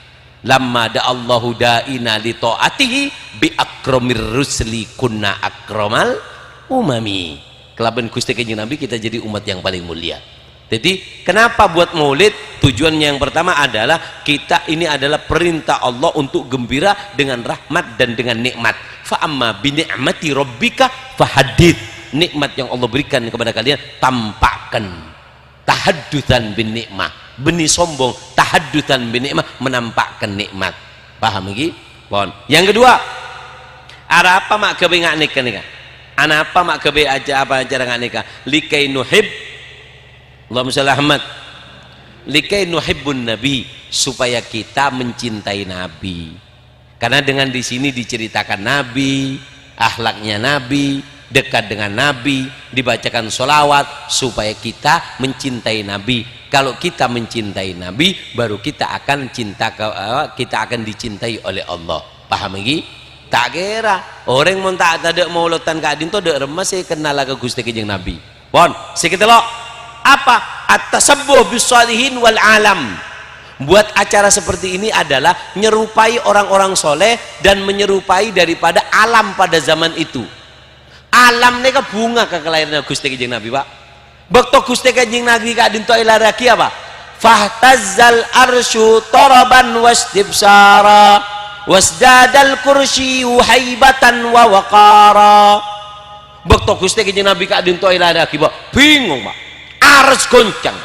Lamma da'allahu da'ina li ta'atihi bi akramir rusli kunna akramal umami. Kelaban Gusti Kanjeng Nabi kita jadi umat yang paling mulia. Jadi kenapa buat maulid? Tujuannya yang pertama adalah kita ini adalah perintah Allah untuk gembira dengan rahmat dan dengan nikmat. Fa amma bi ni'mati rabbika fahadith. Nikmat yang Allah berikan kepada kalian tampakkan. Tahaddutan bin nikmah. Benih sombong, tahaddutan bin nikmah, menampakkan nikmat. Paham lagi? Pon. Yang kedua, ada apa mak kebe ngak nikah? Ana apa mak kebe aja apa acara ngak nikah? Likai nuhib Allahumma shalli Ahmad. Likai nuhibbun nabi, supaya kita mencintai nabi. Karena dengan di sini diceritakan nabi, akhlaknya nabi, dekat dengan nabi, dibacakan sholawat supaya kita mencintai nabi. Kalau kita mencintai nabi, baru kita akan kita akan dicintai oleh Allah. Paham lagi? Tak kira orang mau tak ada maulutan kadin to dek remes saya kenal ke Gusti Kanjeng Nabi. Pon, sekitar lo apa? At-tasabbuh bis-shalihin wal alam. Buat acara seperti ini adalah menyerupai orang-orang soleh dan menyerupai daripada alam pada zaman itu. Alam neka bunga ke kelahiran Gusti Kanjeng Nabi, Pak. Bakto Gusti Kanjeng Nabi ka dinto ilaraki apa? Fahtazzal arsyu taraban wasdibsara wasdadal kursi haibatan wa waqara. Bakto Gusti Kanjeng Nabi ka dinto ilaraki, Pak. Bingung, Pak. Ars goncang.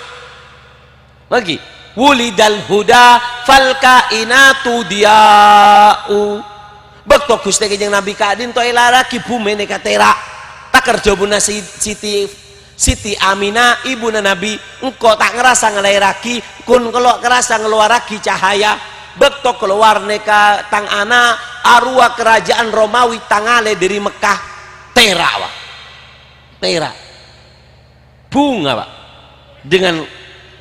Lagi wulidal huda fal kainatu diau. Bakto Gusti Kanjeng Nabi kadin to ilaraki bumi ne katera tak kerja buna Siti Aminah ibuna Nabi engkau tak ngerasa ngelairaki kun kalau ngerasa ngeluaraki cahaya bakto keluar neka tang ana arwah kerajaan Romawi tangale dari Mekah tera wa tera bunga Pak dengan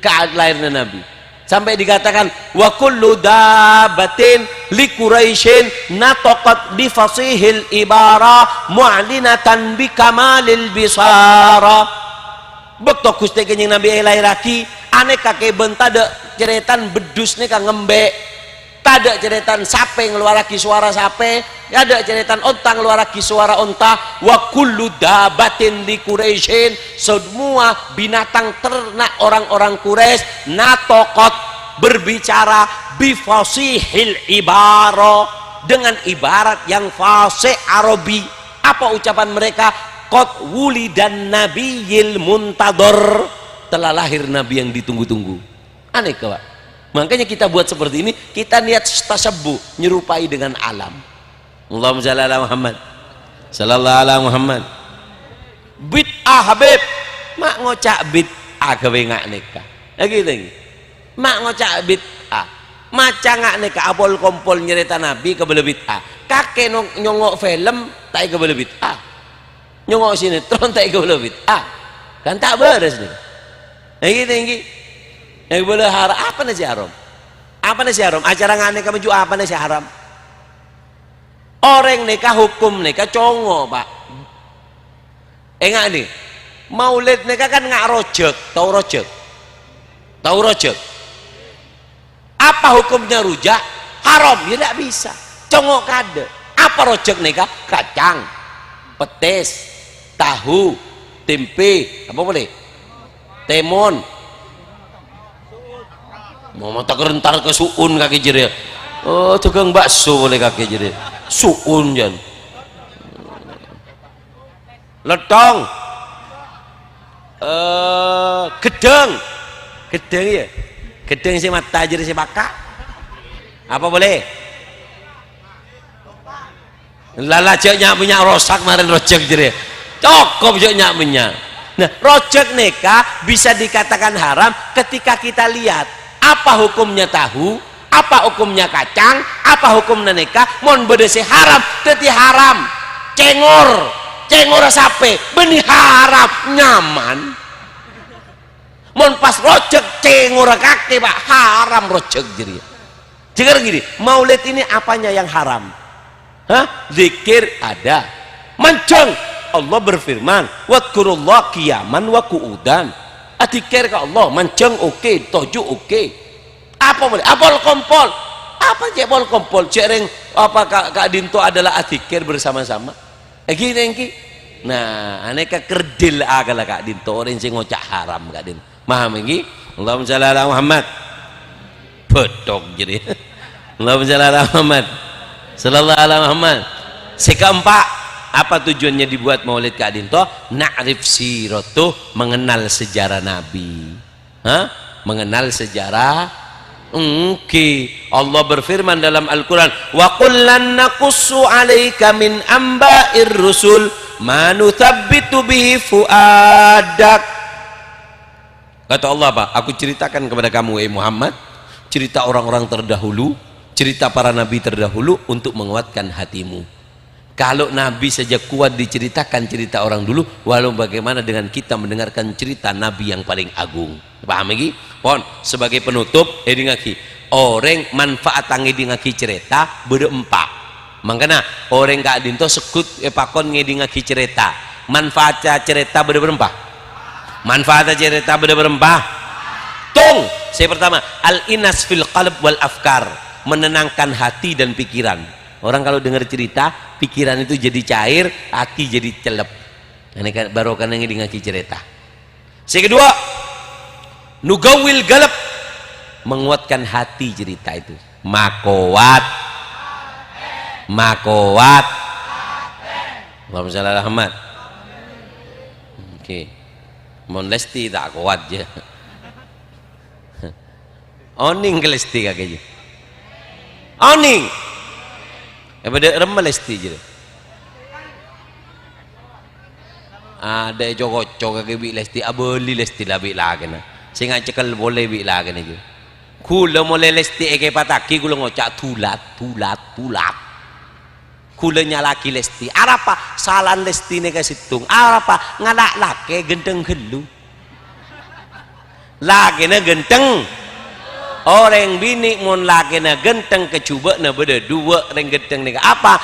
kelahiran Nabi, sampai dikatakan wa kullu dabatin li Quraisyin nataqat bi fasihil ibara mu'linatan bi kamalil bisara. Bekto Gusti Kanjeng Nabi lahiraki aneka ke bentada ceretan bedus nika ngembek, tada ceretan sape ngeluaraki suara sape, ada ceretan onta ngeluaraki suara onta. Wa kullu dabatin li Quraisyin, semua binatang ternak orang-orang Quraisy nataqat berbicara bifasihil ibaro dengan ibarat yang fasih Arabi. Apa ucapan mereka? Qad wulidan nabiyil muntador, telah lahir nabi yang ditunggu-tunggu. Aneh Pak. Makanya kita buat seperti ini, kita niat tasabbuh, nyerupai dengan alam. Allahumma shalli ala Muhammad sallallahu alaihi Muhammad. Bid'ah Habib mak ngocak bid'ah gawe ngak nikah lagi lagi mak ngocak bid'ah maca ngak nikah abol kompol nyerita nabi kebele bid'ah, kakek nyongok film tak kebele bid'ah, nyongok sinetron tak kebele bid'ah, kan tak beres nih lagi tinggi yang boleh haram. Apa nasi haram? Apa nasi haram? Acara ngak nikah maju apa nasi haram? Orang nikah hukum nikah congo Pak. Enggak nih, maulid nikah kan nggak rojek, tahu rojek? Tahu rojek? Apa hukumnya rujak? Haram, ya tidak bisa. Congok kade. Apa rojek nikah? Kacang, petis, tahu, tempe, apa boleh? Temon. Mau mata kerentar ke suun kaki jeri. Oh, tukang bakso boleh kaki jeri. Suun jan. Letong, gedeng, gedeng ya, gedeng si mata jadi si baka, apa boleh? Lala ceknya punya rosak kemarin rojek jadi, cokop ceknya punya. Nah rojek nikah bisa dikatakan haram ketika kita lihat apa hukumnya tahu, apa hukumnya kacang, apa hukumnya nikah, mon bedesi haram, teti haram, cengor. Cengor sape benih haram nyaman mon pas rojek cengor kaki Pak haram rojek jadi jangan gini. Maulid ini apanya yang haram? Zikir ada, mancung Allah berfirman wadkurullah qiyaman wa qu'udan, adikir ke Allah mancung oke, toju oke. Apa boleh? Abol kompol apa jebol kompol cereng apa Kak Dinto adalah adikir bersama-sama gini. Nah aneka kerdil agak Kak Dinto orang sing ngocak haram Kak Dinto maham ini. Allahumma shalli ala Muhammad bedok jadi Allahumma shalli ala Muhammad sallallahu alaihi Muhammad. Sekeempat, apa tujuannya dibuat maulid Kak Dinto? Na'rif siratuh, mengenal sejarah Nabi. Mengenal sejarah. Allah berfirman dalam Al-Quran wa kullan naqussu alaika min amba'ir rusul ma nuthabbitu bihi fuadak. Kata Allah apa? Aku ceritakan kepada kamu Muhammad cerita orang-orang terdahulu, cerita para nabi terdahulu untuk menguatkan hatimu. Kalau nabi saja kuat diceritakan cerita orang dulu, walau bagaimana dengan kita mendengarkan cerita nabi yang paling agung. Paham lagi? Pon sebagai penutup ngaki orang manfaat ngaki cerita berempat. Makanya orang Kak Dinto sekut pakon ngaki cerita. Manfaat cerita berempat. Manfaat cerita berempat. Tung, saya pertama al-inas fil qalb wal afkar, menenangkan hati dan pikiran. Orang kalau dengar cerita, pikiran itu jadi cair, hati jadi celep. Ini kan baru kan ngaki cerita. Yang kedua, nugawil galap, menguatkan hati cerita itu. Makowat Allahumma shalli ala Muhammad. Oke, mon lesti tak kuat je oning ke lesti kakek je oning pada remah lesti je ada cokok kakek bi lesti aboli lesti lah bi lagi na sehingga cekal boleh bi lagi na je kula mulai lesti eke pataki kula ngocak tulat kulanya laki lesti arapa salan lesti ne ka situng arapa ngalak laki gendeng gelu lakina genteng. Orang bini mun lakina genteng kecuba na beda dua orang genteng ni apa?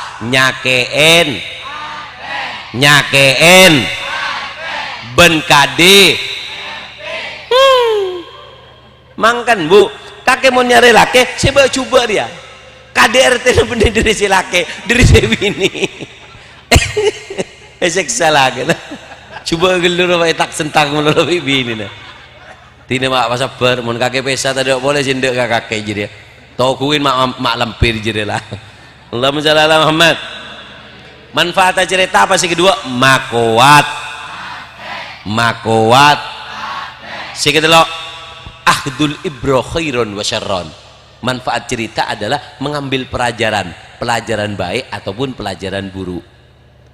Nyakeen ben kade. Mangkan bu kakek mau nyari laki saya coba dia KDRT na bener dari si laki dari si bini. Esek salah kan coba gelur apa tak sentang melalui bini na tidak mak sabar mun kakek pesa tidak boleh sindek kakek jadi tokuin mak lampir jadi lah. Allahumma shalli ala Muhammad. Manfaat cerita apa sih kedua? Makuat si kedua akhdul ibro khairon wa syarron. Manfaat cerita adalah mengambil pelajaran baik ataupun pelajaran buruk.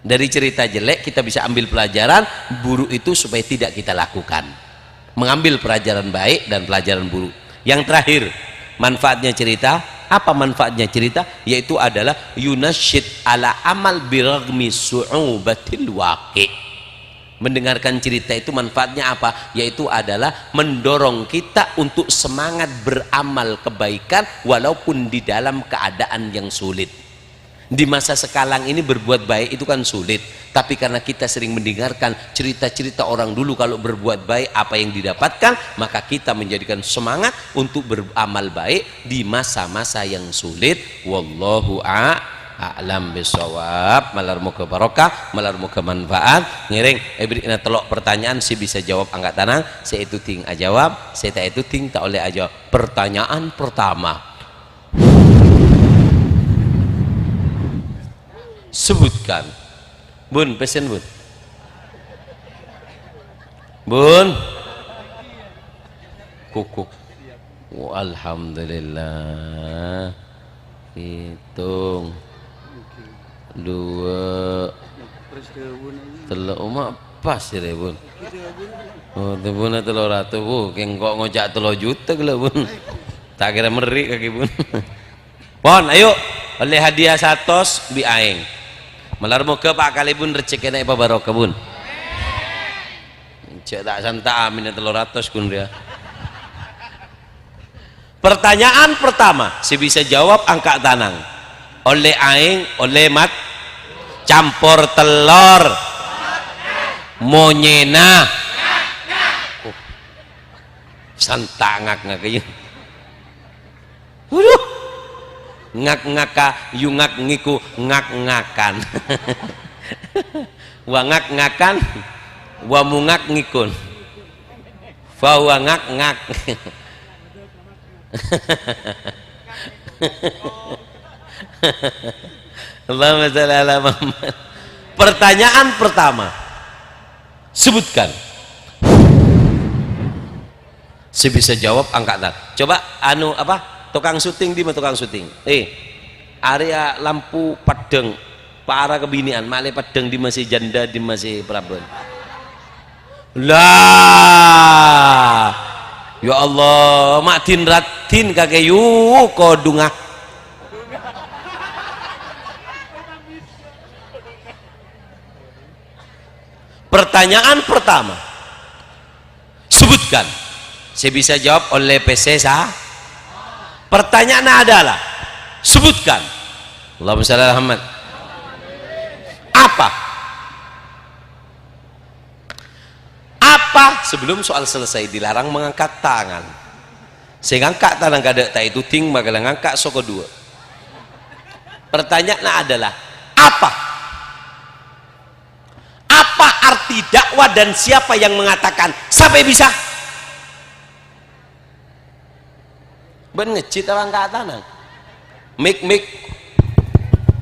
Dari cerita jelek kita bisa ambil pelajaran buruk itu supaya tidak kita lakukan. Mengambil pelajaran baik dan pelajaran buruk. Yang terakhir, manfaatnya cerita. Apa manfaatnya cerita? Yaitu adalah yunasyid ala amal biragmi su'ubatil waqi'. Mendengarkan cerita itu manfaatnya apa? Yaitu adalah mendorong kita untuk semangat beramal kebaikan walaupun di dalam keadaan yang sulit. Di masa sekarang ini berbuat baik itu kan sulit, tapi karena kita sering mendengarkan cerita-cerita orang dulu kalau berbuat baik apa yang didapatkan, maka kita menjadikan semangat untuk beramal baik di masa-masa yang sulit. Wallahu a'lam bisawab. Malar muka barokah, malar muka manfaat. Ngiring beri telok pertanyaan si bisa jawab angkat tangan, saya itu ting ajawab, saya tak itu ting tak oleh ajawab. Pertanyaan pertama, sebutkan bun, pesen bun kukuk. Oh, alhamdulillah. Hitung 2 telur umak pas ya bun. Oh bun telur ratu bu kengkok ngojak telur juta gila bun. Tak kira merik kaki bun. Pon ayo oleh hadiah 100 bi aing. Malar muka pak kali bun rezeki naik barokah bun. Cek tak santa amin telur ratus kun dia. Pertanyaan pertama, si bisa jawab angkat tangan. Oleh aing, oleh mat campur telur monyena. Santa ngak-ngak aja. Ngak-ngaka yungak ngiku ngak-ngakan. Wa ngak-ngakan wa mungak ngikun fa wa ngak-ngak. Allahumma shalli ala Muhammad. Pertanyaan pertama, sebutkan. Sebisa jawab angkat tangan. Coba anu apa? Tukang syuting di mana tukang syuting? Area lampu padang para kebinian male padang di masih janda di masih praben. Lah ya Allah matin ratin kakek yuk kodungah. Pertanyaan pertama, sebutkan. Saya bisa jawab oleh PC sah. Pertanyaan adalah sebutkan. Allahumma shalli ala Muhammad. Apa sebelum soal selesai dilarang mengangkat tangan. Saya ngangkat tangan kada tak itu ting maka ngangkat soko dua. Pertanyaan adalah apa arti dakwah dan siapa yang mengatakan sampai bisa? Ben ngecit orang angkat tangan. Mik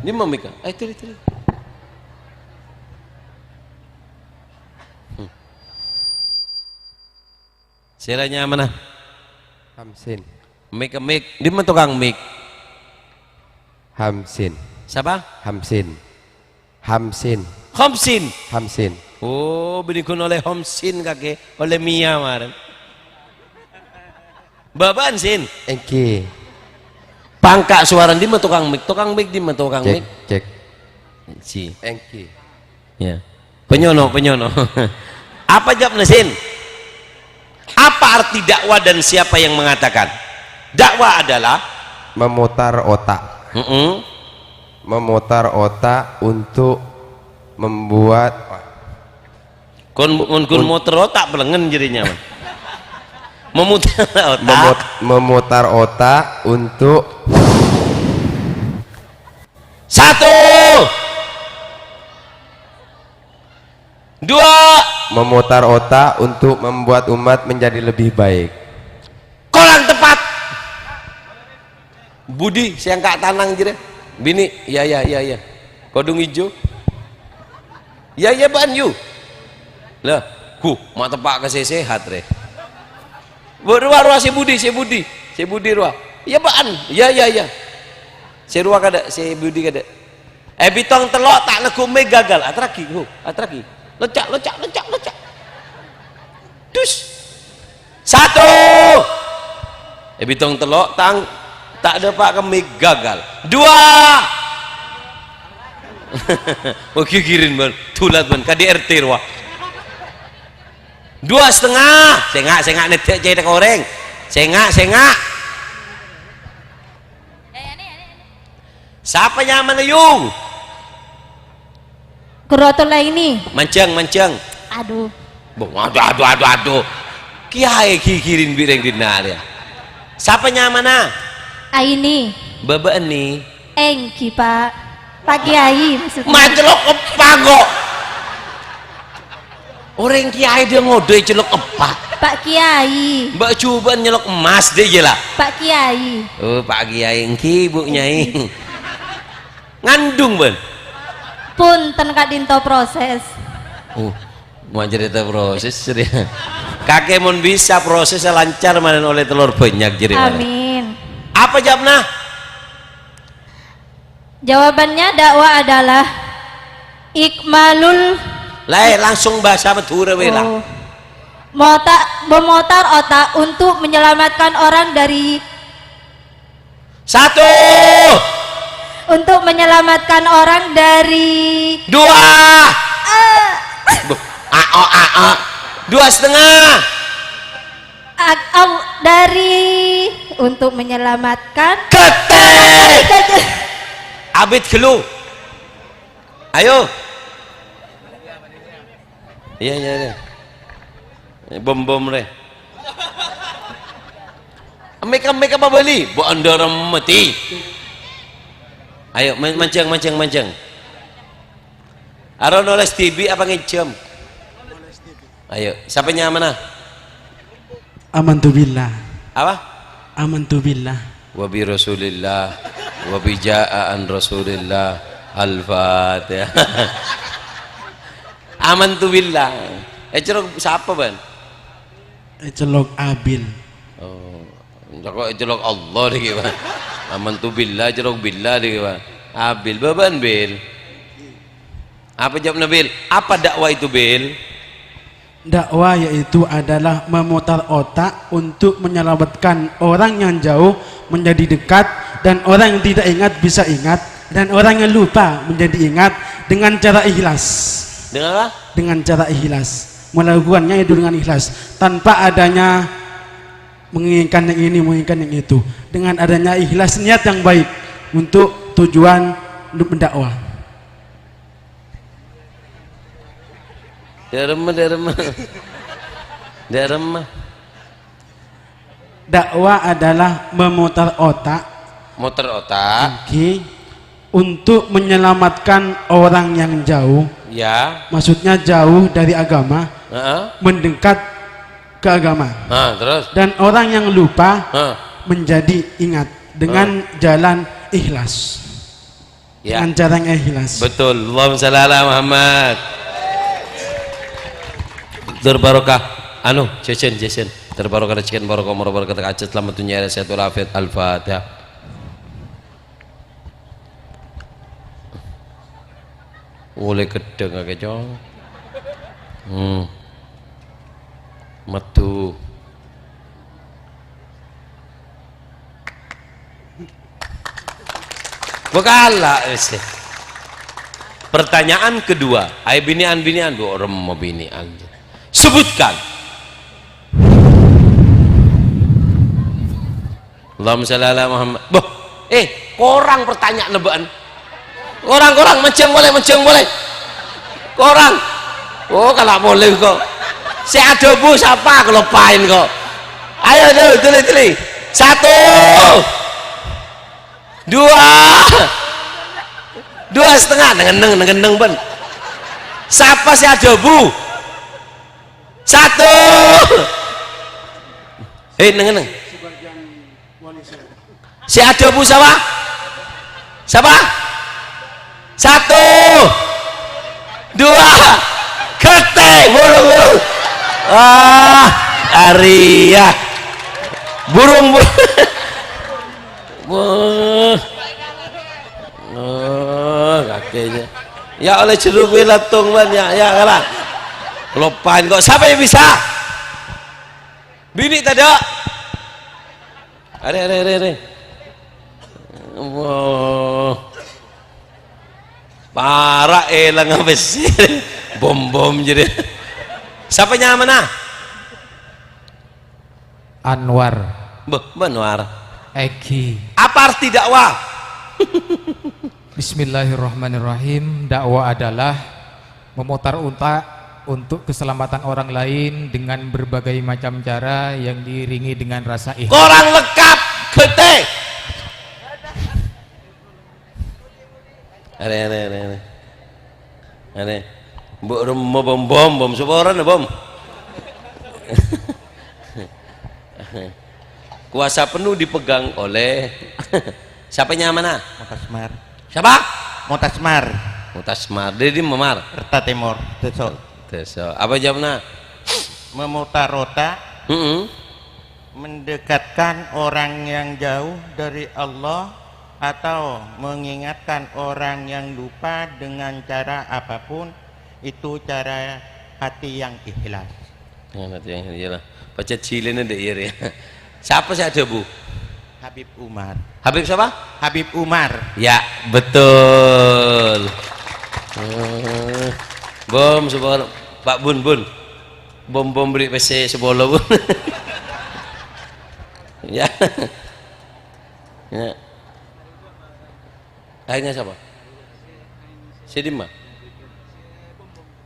ini mau mik itu Siranya mana? Hamsin. Mik di mana tukang mik? Hamsin. Siapa? Hamsin. Oh bidikun oleh Homsin kakek oleh Mia kemarin. Babaan sin Engki pangkak suara di mana tukang mik di mana tukang mik cek si engki ya penyono apa jawabnya sin apa Apa arti dakwah dan siapa yang mengatakan? Dakwah adalah memutar otak. Memutar otak untuk membuat kun motor otak pelengen jadinya. Memutar otak. Memutar otak untuk satu, dua, memutar otak untuk membuat umat menjadi lebih baik. kurang tepat. Budi saya angkat tanang jere bini ya kodung hijau ya ban you lah mak tepak ke sehat re ruah si Budi ruah ya ban ya si ruah kada si Budi kada bitong telok tak lekume gagal atraki lecak dus satu bitong telok tang tak ada pak kami gagal dua oke kirin ban tulat ban KDRT ruah 2,5 sengak netek jadi koreng sengak siapa nyaman yung Kerotola ini mancang aduh kiai kirin bireng dinar ya siapa nyaman ini baba ini engki pak Kiai maksudnya macelok apa kok orang kiai dia ngode celok apa Pak Kiai mbak coba nyelok emas deh je lah Pak Kiai oh Pak Kiai engki bu nyai ngandung ben punten kadinto proses mau cerita proses ya kakek mon bisa prosesnya lancar mana oleh telur banyak jadi amin apa jawabnya jawabannya dakwah adalah ikmalul langsung bahasa Madura wela memutar otak untuk menyelamatkan orang dari satu untuk menyelamatkan orang dari dua 2,5 dari untuk menyelamatkan ketek abid gelu ayo iya bom re mereka apa beli bu anda mati ayo mancang aron oles TV apa ngejam ayo siapa mana Amantu billah. Apa? Amantu billah. Wa bi Rasulillah wa bi ja'an Rasulillah Al-Fatihah. Amantu billah. Celok siapa ban? Celok Abil. Oh, celok Allah deh ban. Amantu billah celok billah deh ban. Abil baban bil. Apa jawab Nabil? Apa dakwah itu bil? Dakwah yaitu adalah memutar otak untuk menyelamatkan orang yang jauh menjadi dekat, dan orang yang tidak ingat bisa ingat, dan orang yang lupa menjadi ingat dengan cara ikhlas. Dengan apa? Dengan cara ikhlas. Melakukannya itu dengan ikhlas, tanpa adanya menginginkan yang ini, menginginkan yang itu. Dengan adanya ikhlas, niat yang baik untuk tujuan untuk mendakwah. Daremah. Dakwah adalah memutar otak, untuk menyelamatkan orang yang jauh. Ya. Maksudnya jauh dari agama, mendekat ke agama. Terus. Dan orang yang lupa menjadi ingat dengan jalan ikhlas. Ya. Dengan cara yang ikhlas. Betul. Allahumma shalli ala Muhammad. Terbarokah Jason terbarokah rezeki barokah barokah terkacet selamat dunia sehat walafiat Al-Fatihah. Oleh gedeng akeh cong metu bekala wis. Pertanyaan kedua, binian do rem binian. Sebutkan Allahumma shalli ala Muhammad. Boh, korang pertanyaan lebakan. Korang menceng boleh. Korang. Oh, kalau boleh kok. Si ada bu siapa kelupain kok. Ayo tulis. 1 2 2,5 nengeneng ben. Siapa si ada bu? 1 nengeneng. Si ada bu siapa? 1 2 ketek burung. Aria burung kakinya ya oleh jeruk latung banyak ya kalah kelopain kok. Siapa yang bisa? Bini tadi are wow parah elang habis bom jadi. Siapa yang mana? Anwar. Anwar. Eki. Apa arti dakwah? Bismillahirrahmanirrahim. Dakwah adalah memutar otak untuk keselamatan orang lain dengan berbagai macam cara yang diiringi dengan rasa ikhlas. Korang lekap gede. Are. Mbok bom seporan bom. Kuasa penuh dipegang oleh siapanya mana? Motasmar. Siapa? Motasmar. Dedi Memar. Kerta Timur. Deso. Apa jawabnya? Memutar otak. Mendekatkan orang yang jauh dari Allah atau mengingatkan orang yang lupa dengan cara apapun, itu cara hati yang ikhlas. Hati yang ikhlas. Baca cilin ada ya. Siapa sih ada bu? Habib Umar. Habib siapa? Habib Umar. Ya betul. Bom sebuah Pak Bun bom beri PC sebolo bun. Ya. Akhirnya siapa? Sidima.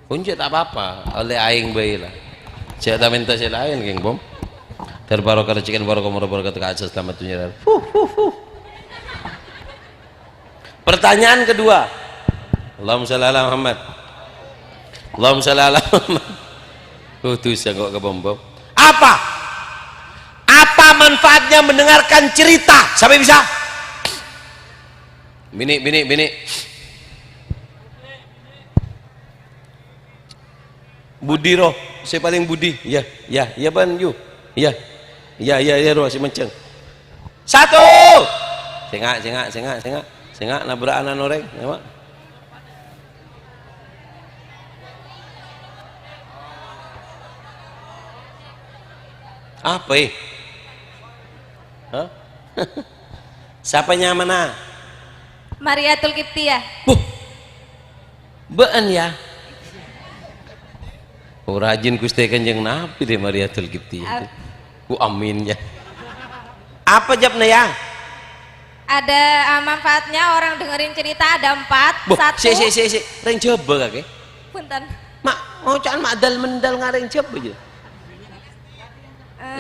Kunci tak apa-apa oleh aing bayi lah. Saya minta saya lain geng bom. Terbarokah rezekian barokah keacah selamat dunia. Pertanyaan kedua. Allahumma shalli ala Muhammad. Allahumma shalli ala Muhammad. Tuh saya kok ke bom. Apa manfaatnya mendengarkan cerita? Sampai bisa? Bini. Budi roh, saya paling budi. Ya ban you. Ya roh si menceng. 1 Sengak nabrak anak orang. Ya, apa Hah? Siapanya mana? Mariatul Qibtiyah. Bean ya. Rajin Gusti Kanjeng Nabi deh Mariatul Qibtiyah. Amin ya. Apa jawabnya ya? Ada manfaatnya orang dengerin cerita ada 4. Satu. Si. Reng coba kakek. Punten. Mak mau can mak dal mendal ngareng coba aja.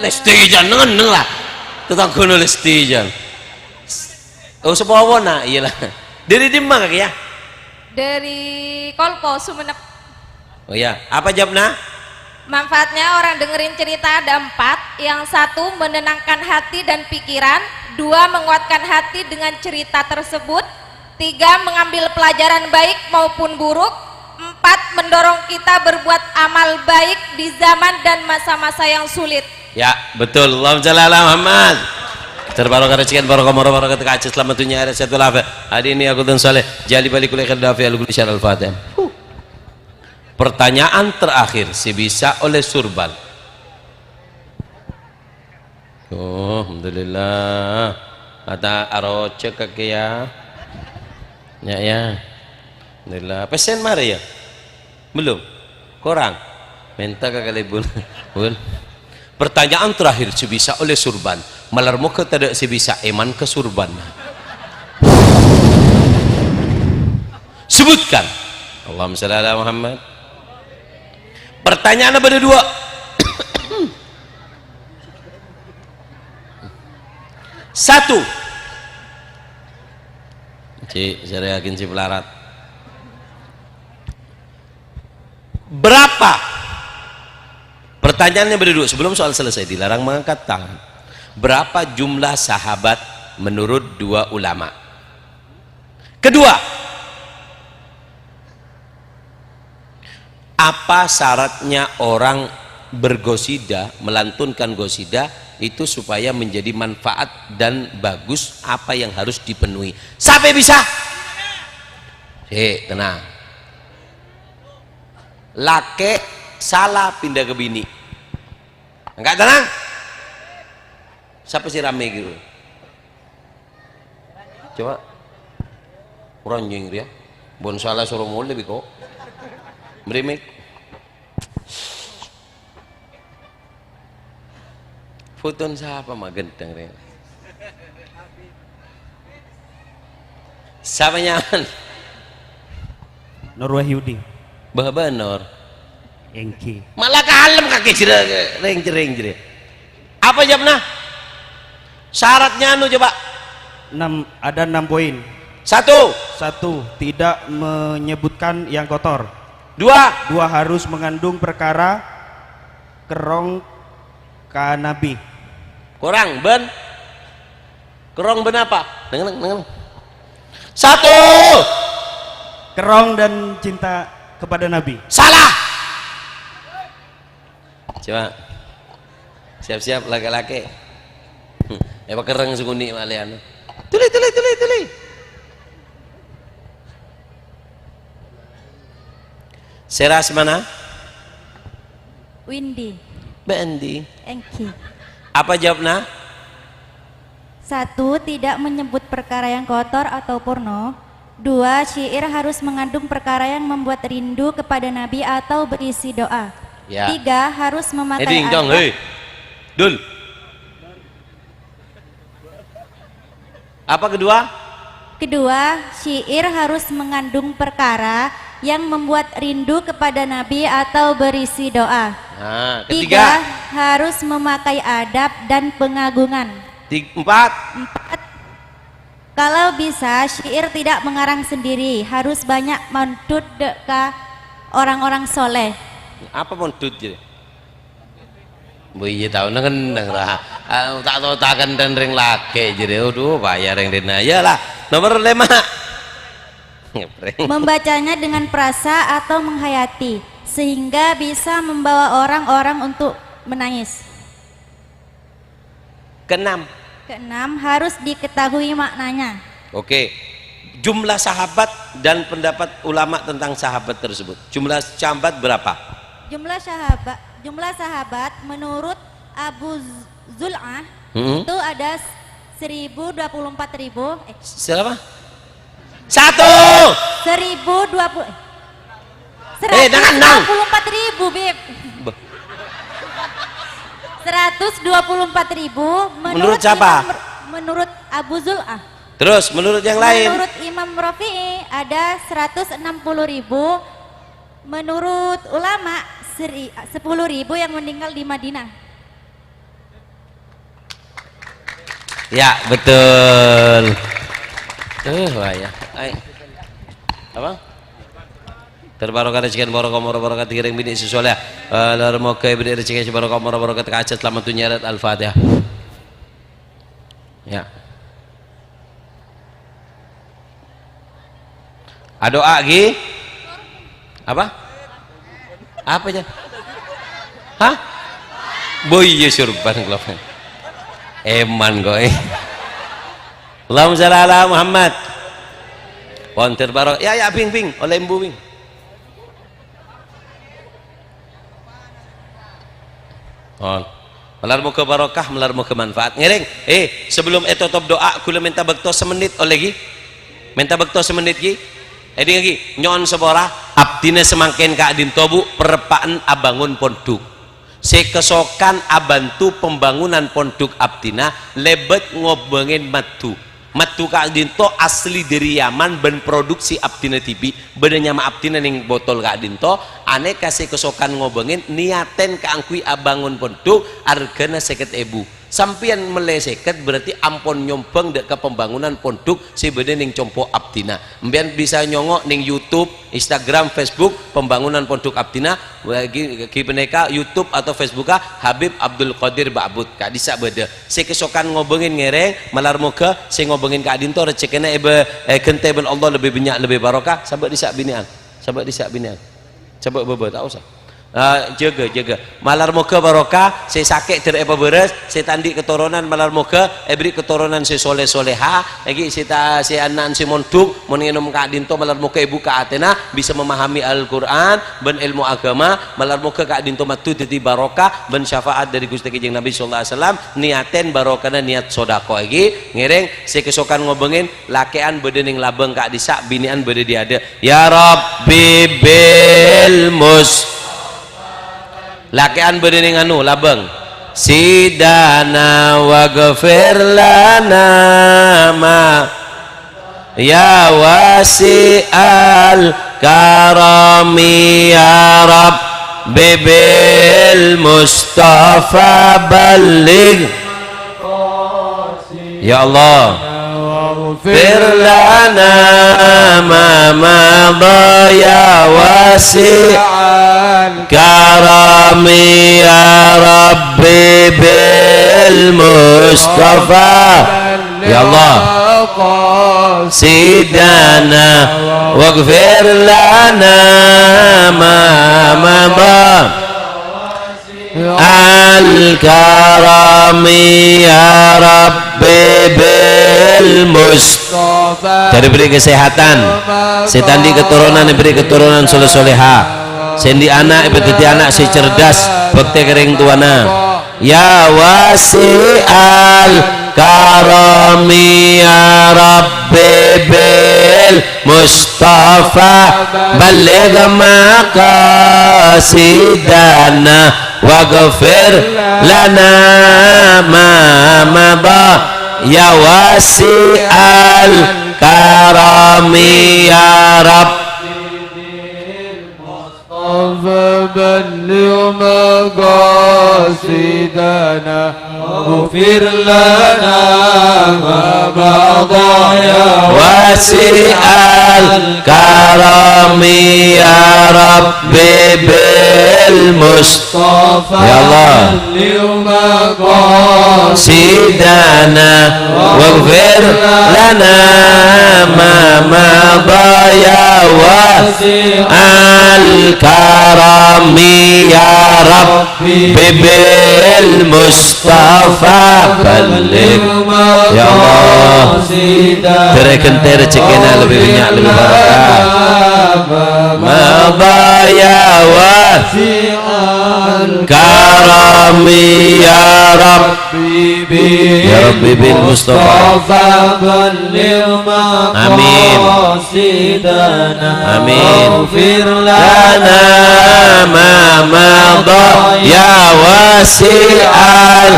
Lesti jan nengen lah. Tetang kono Lesti jan. Oh sepawa nak iyalah. Dari dimana kakek ya? Dari Kolpo Sumenep. Oh ya, apa jawabnya? Manfaatnya orang dengerin cerita ada 4. Yang 1 menenangkan hati dan pikiran, 2 menguatkan hati dengan cerita tersebut, 3 mengambil pelajaran baik maupun buruk, 4 mendorong kita berbuat amal baik di zaman dan masa-masa yang sulit. Ya betul. Allahumma shalli ala Muhammad. Terbarokah rezekian barokah keacah selamat dunia akhirat sejahtera walafiat. Hari ini aku dan saleh jali balikul khair dafi al-kulli syarr al-fatihah. Pertanyaan terakhir si bisa oleh Surban. Oh, alhamdulillah. Kata aroce kakek ya. Ya. Alhamdulillah. Pesen mari ya? Belum? Korang? Minta kakak bun. Pertanyaan terakhir si bisa oleh Surban. malar muka tidak si bisa iman ke surban. Sebutkan. Allahumma shalli ala Muhammad. Pertanyaan apa ada dua? Satu, saya yakin si pelarat. Berapa? Pertanyaannya berdua sebelum soal selesai, dilarang mengangkat tangan. Berapa jumlah sahabat menurut dua ulama? Kedua, apa syaratnya orang bergosida, melantunkan gosida itu supaya menjadi manfaat dan bagus? Apa yang harus dipenuhi? Sampai bisa? Tenang. Laki salah pindah ke bini, enggak tenang? Siapa sih rame gitu? Coba kurang jeng dia, bon salah suruh mulai biko, berimik. Foton siapa mah genteng dia? Siapa nyaman? Nur Wahyudi. Bener. Engki. Malah kalem kaki jering. Apa jawabnya? Syaratnya anu coba. Ada 6 poin. Satu, tidak menyebutkan yang kotor. Dua, harus mengandung perkara kerong ka nabi. kurang ben. Kerong ben apa? Dengar. Satu, Kerong dan cinta kepada nabi. salah. Coba siap-siap laki-laki. Apa kereng sukuni malian. Tuli. Seras mana? Windy. Bendi. Engki. Apa jawabnya? 1. Tidak menyebut perkara yang kotor atau porno. 2. Syair harus mengandung perkara yang membuat rindu kepada Nabi atau berisi doa. Ya. 3. Harus memakai Ding dong, adab. hei. Dul. Apa kedua? Kedua, syair harus mengandung perkara yang membuat rindu kepada Nabi atau berisi doa. Nah, 3. ketiga. Harus memakai adab dan pengagungan. 4. 4. Kalau bisa syair tidak mengarang sendiri, harus banyak mantut ke orang-orang soleh. Apa montut jadi? Bu iya tahu ngendang lah. Tak tahu takkan dan ring laki jadi. Aduh bayar yang dina. Yalah nomor 5. Membacanya dengan perasa atau menghayati sehingga bisa membawa orang-orang untuk menangis. Keenam. Harus diketahui maknanya. Oke. Jumlah sahabat dan pendapat ulama tentang sahabat tersebut. Jumlah sahabat berapa? Jumlah sahabat menurut Abu Zul'ah itu ada 1024.000. Siapa? 1. 124.000 Bib. 124.000 Menurut siapa? Menurut Abu Zul'ah. Terus menurut yang lain? Menurut Imam Rafi'i ada 160.000. Menurut ulama 10.000 yang meninggal di Madinah. Ya betul. Wah ya. Apa? Terbarokah rezekian barokah tiring bini sesoleh. Larmoga bini rezekian barokah kacat selama tunyarat Al-Fatihah. Ya. Ada doa lagi? Apa? Apa aja? Hah? Boy ya surban kelopeng. Eman kok. Allahumma shalli ala Muhammad. Pon terbarok. Ya bing oleh embu bing. Oh. Melar muka barokah, melar muka manfaat. Ngereng. Sebelum tutup doa, kula minta bekto semenit oleh lagi. Minta bekto semenit lagi. Lagi nyon sebora abdine semangken ka adin tobu perepaan abangun ponduk sekesokan abantu pembangunan pondok abdina lebet ngobengin matu Kak Dinto asli dari Yaman ben produksi Abdina TV benarnya ma Abdina ning botol Kak Dinto aneh kasih kesokan ngobengin niaten keangkui abangun pondok argana 50.000 sampian meleseket berarti ampun nyombang dek ke pembangunan pondok si beden ning compo Abdina mbian bisa nyongok ning YouTube Instagram Facebook pembangunan pondok Abdina bagi peneka YouTube atau Facebook Habib Abdul Qadir Ba'bud Kak disa beda si kesokan ngobengin ngereng malar moga si ngobengin Kak Dinto rezekina gente ben Allah lebih banyak lebih barokah sahabat disa binian coba bebe tak usah jaga malar moga barokah saya sakit ter apa beres saya tandi keturunan malar moga beri keturunan saya soleh soleha lagi saya anak si monduk menginum Kak Dinto malar moga ibu Kak Atena bisa memahami Al-Quran ben ilmu agama malar moga Kak Dinto matu titi barokah ben syafaat dari Gusti Kanjeng Nabi sallallahu alaihi wasallam niaten barokahna niat sodako lagi ngereng saya kesokan ngobengin lakean bedening labeng Kak Disa binian bede diada ya Rabbi bil mus lakean bedening anu labeng sidana waghfir lana ma ya wasi'al karami ya Rabbi bil Mustafa balligh ya Allah waghfir lana ma madha ya wasi'al karami ya Rabbi bil Mustafa ya Allah sidana waghfir lana ma madha al karami ya Rabbi bil Mustafa dari beri kesehatan setan di keturunan diberi keturunan soleh soleha sendi anak berarti anak si cerdas bakti kering tuana ya wasi'al karami ya Rabbi bil Mustafa balligh maqasidana waghfir lana ma madha ya wasi'al karami ya Rabbi فبلغ مقاصدنا واغفر لنا ما مضى يا واسع الكرم يا ربي بالمصطفى يا الله مقاصدنا واغفر لنا ما مضى يا واسع الكرم يا ربي بالمصطفى بلغ يا الله berikan rezekina lebih banyak lebih barokah mabaya wasi'al karami ya Rabbi bil Mustafa amin amin lana ma madha ya wasi'al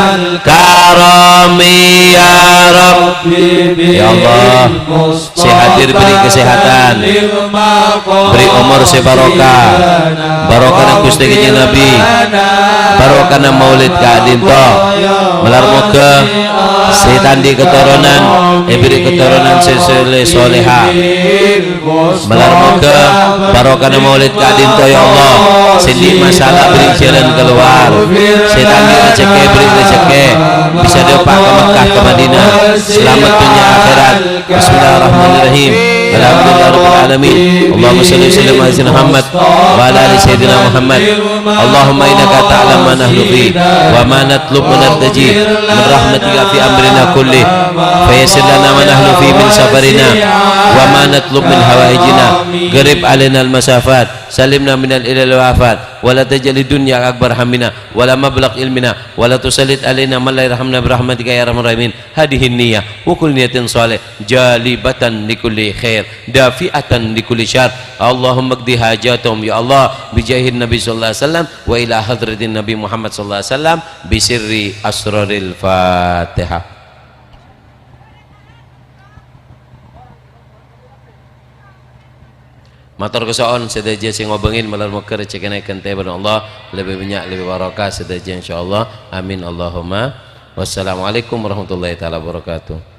karami ya Rabbi ya Allah sehat diberi kesehatan beri umur sebarokah barokah Gusti Kanjeng Nabi barokah maulid Kak Dinto melar moga setan di keturunan beri keturunan soleh soleha melar moga barokah maulid Kak Dinto ya Allah sendi masalah beri jalan keluar setan di rezeki beri rezeki bisa diopak ke Mekah ke Madinah selamat dunia akhirat bismillahirrahmanirrahim alhamdulillahirabbil alamin Allahumma shalli wa sallim ala sayyidina Muhammad wa ala ali sayyidina Muhammad Allahumma innaka ta'lamu ma nahnu fi wa ma natlubu nartaji min rahmatika fi amrina kulli fayassir lana ma nahnu fi min safarina wa ma natlub min hawaijina qarib alaina al masafat salimna minal ilal wafat wala tajali dunya akbar hamina wala mablagh ilmina wala tusallit alaina man la yarhamna birahmatika ya arhamar rahimin hadihin niyyah wa kul niyatin salih jalibatan likulli khair dafi'atan likulli syarr Allahumma qdi hajatum ya Allah bijahin nabi sallallahu alaihi wasallam wa ila hadratin nabi Muhammad sallallahu alaihi wasallam bisirri asraril Fatihah. Matur kesoon sedaja sing ngobengin malar mekar cekenaken teh Allah lebih banyak lebih barokah sedaja insyaallah. Amin Allahumma. Wassalamualaikum warahmatullahi taala wabarakatuh.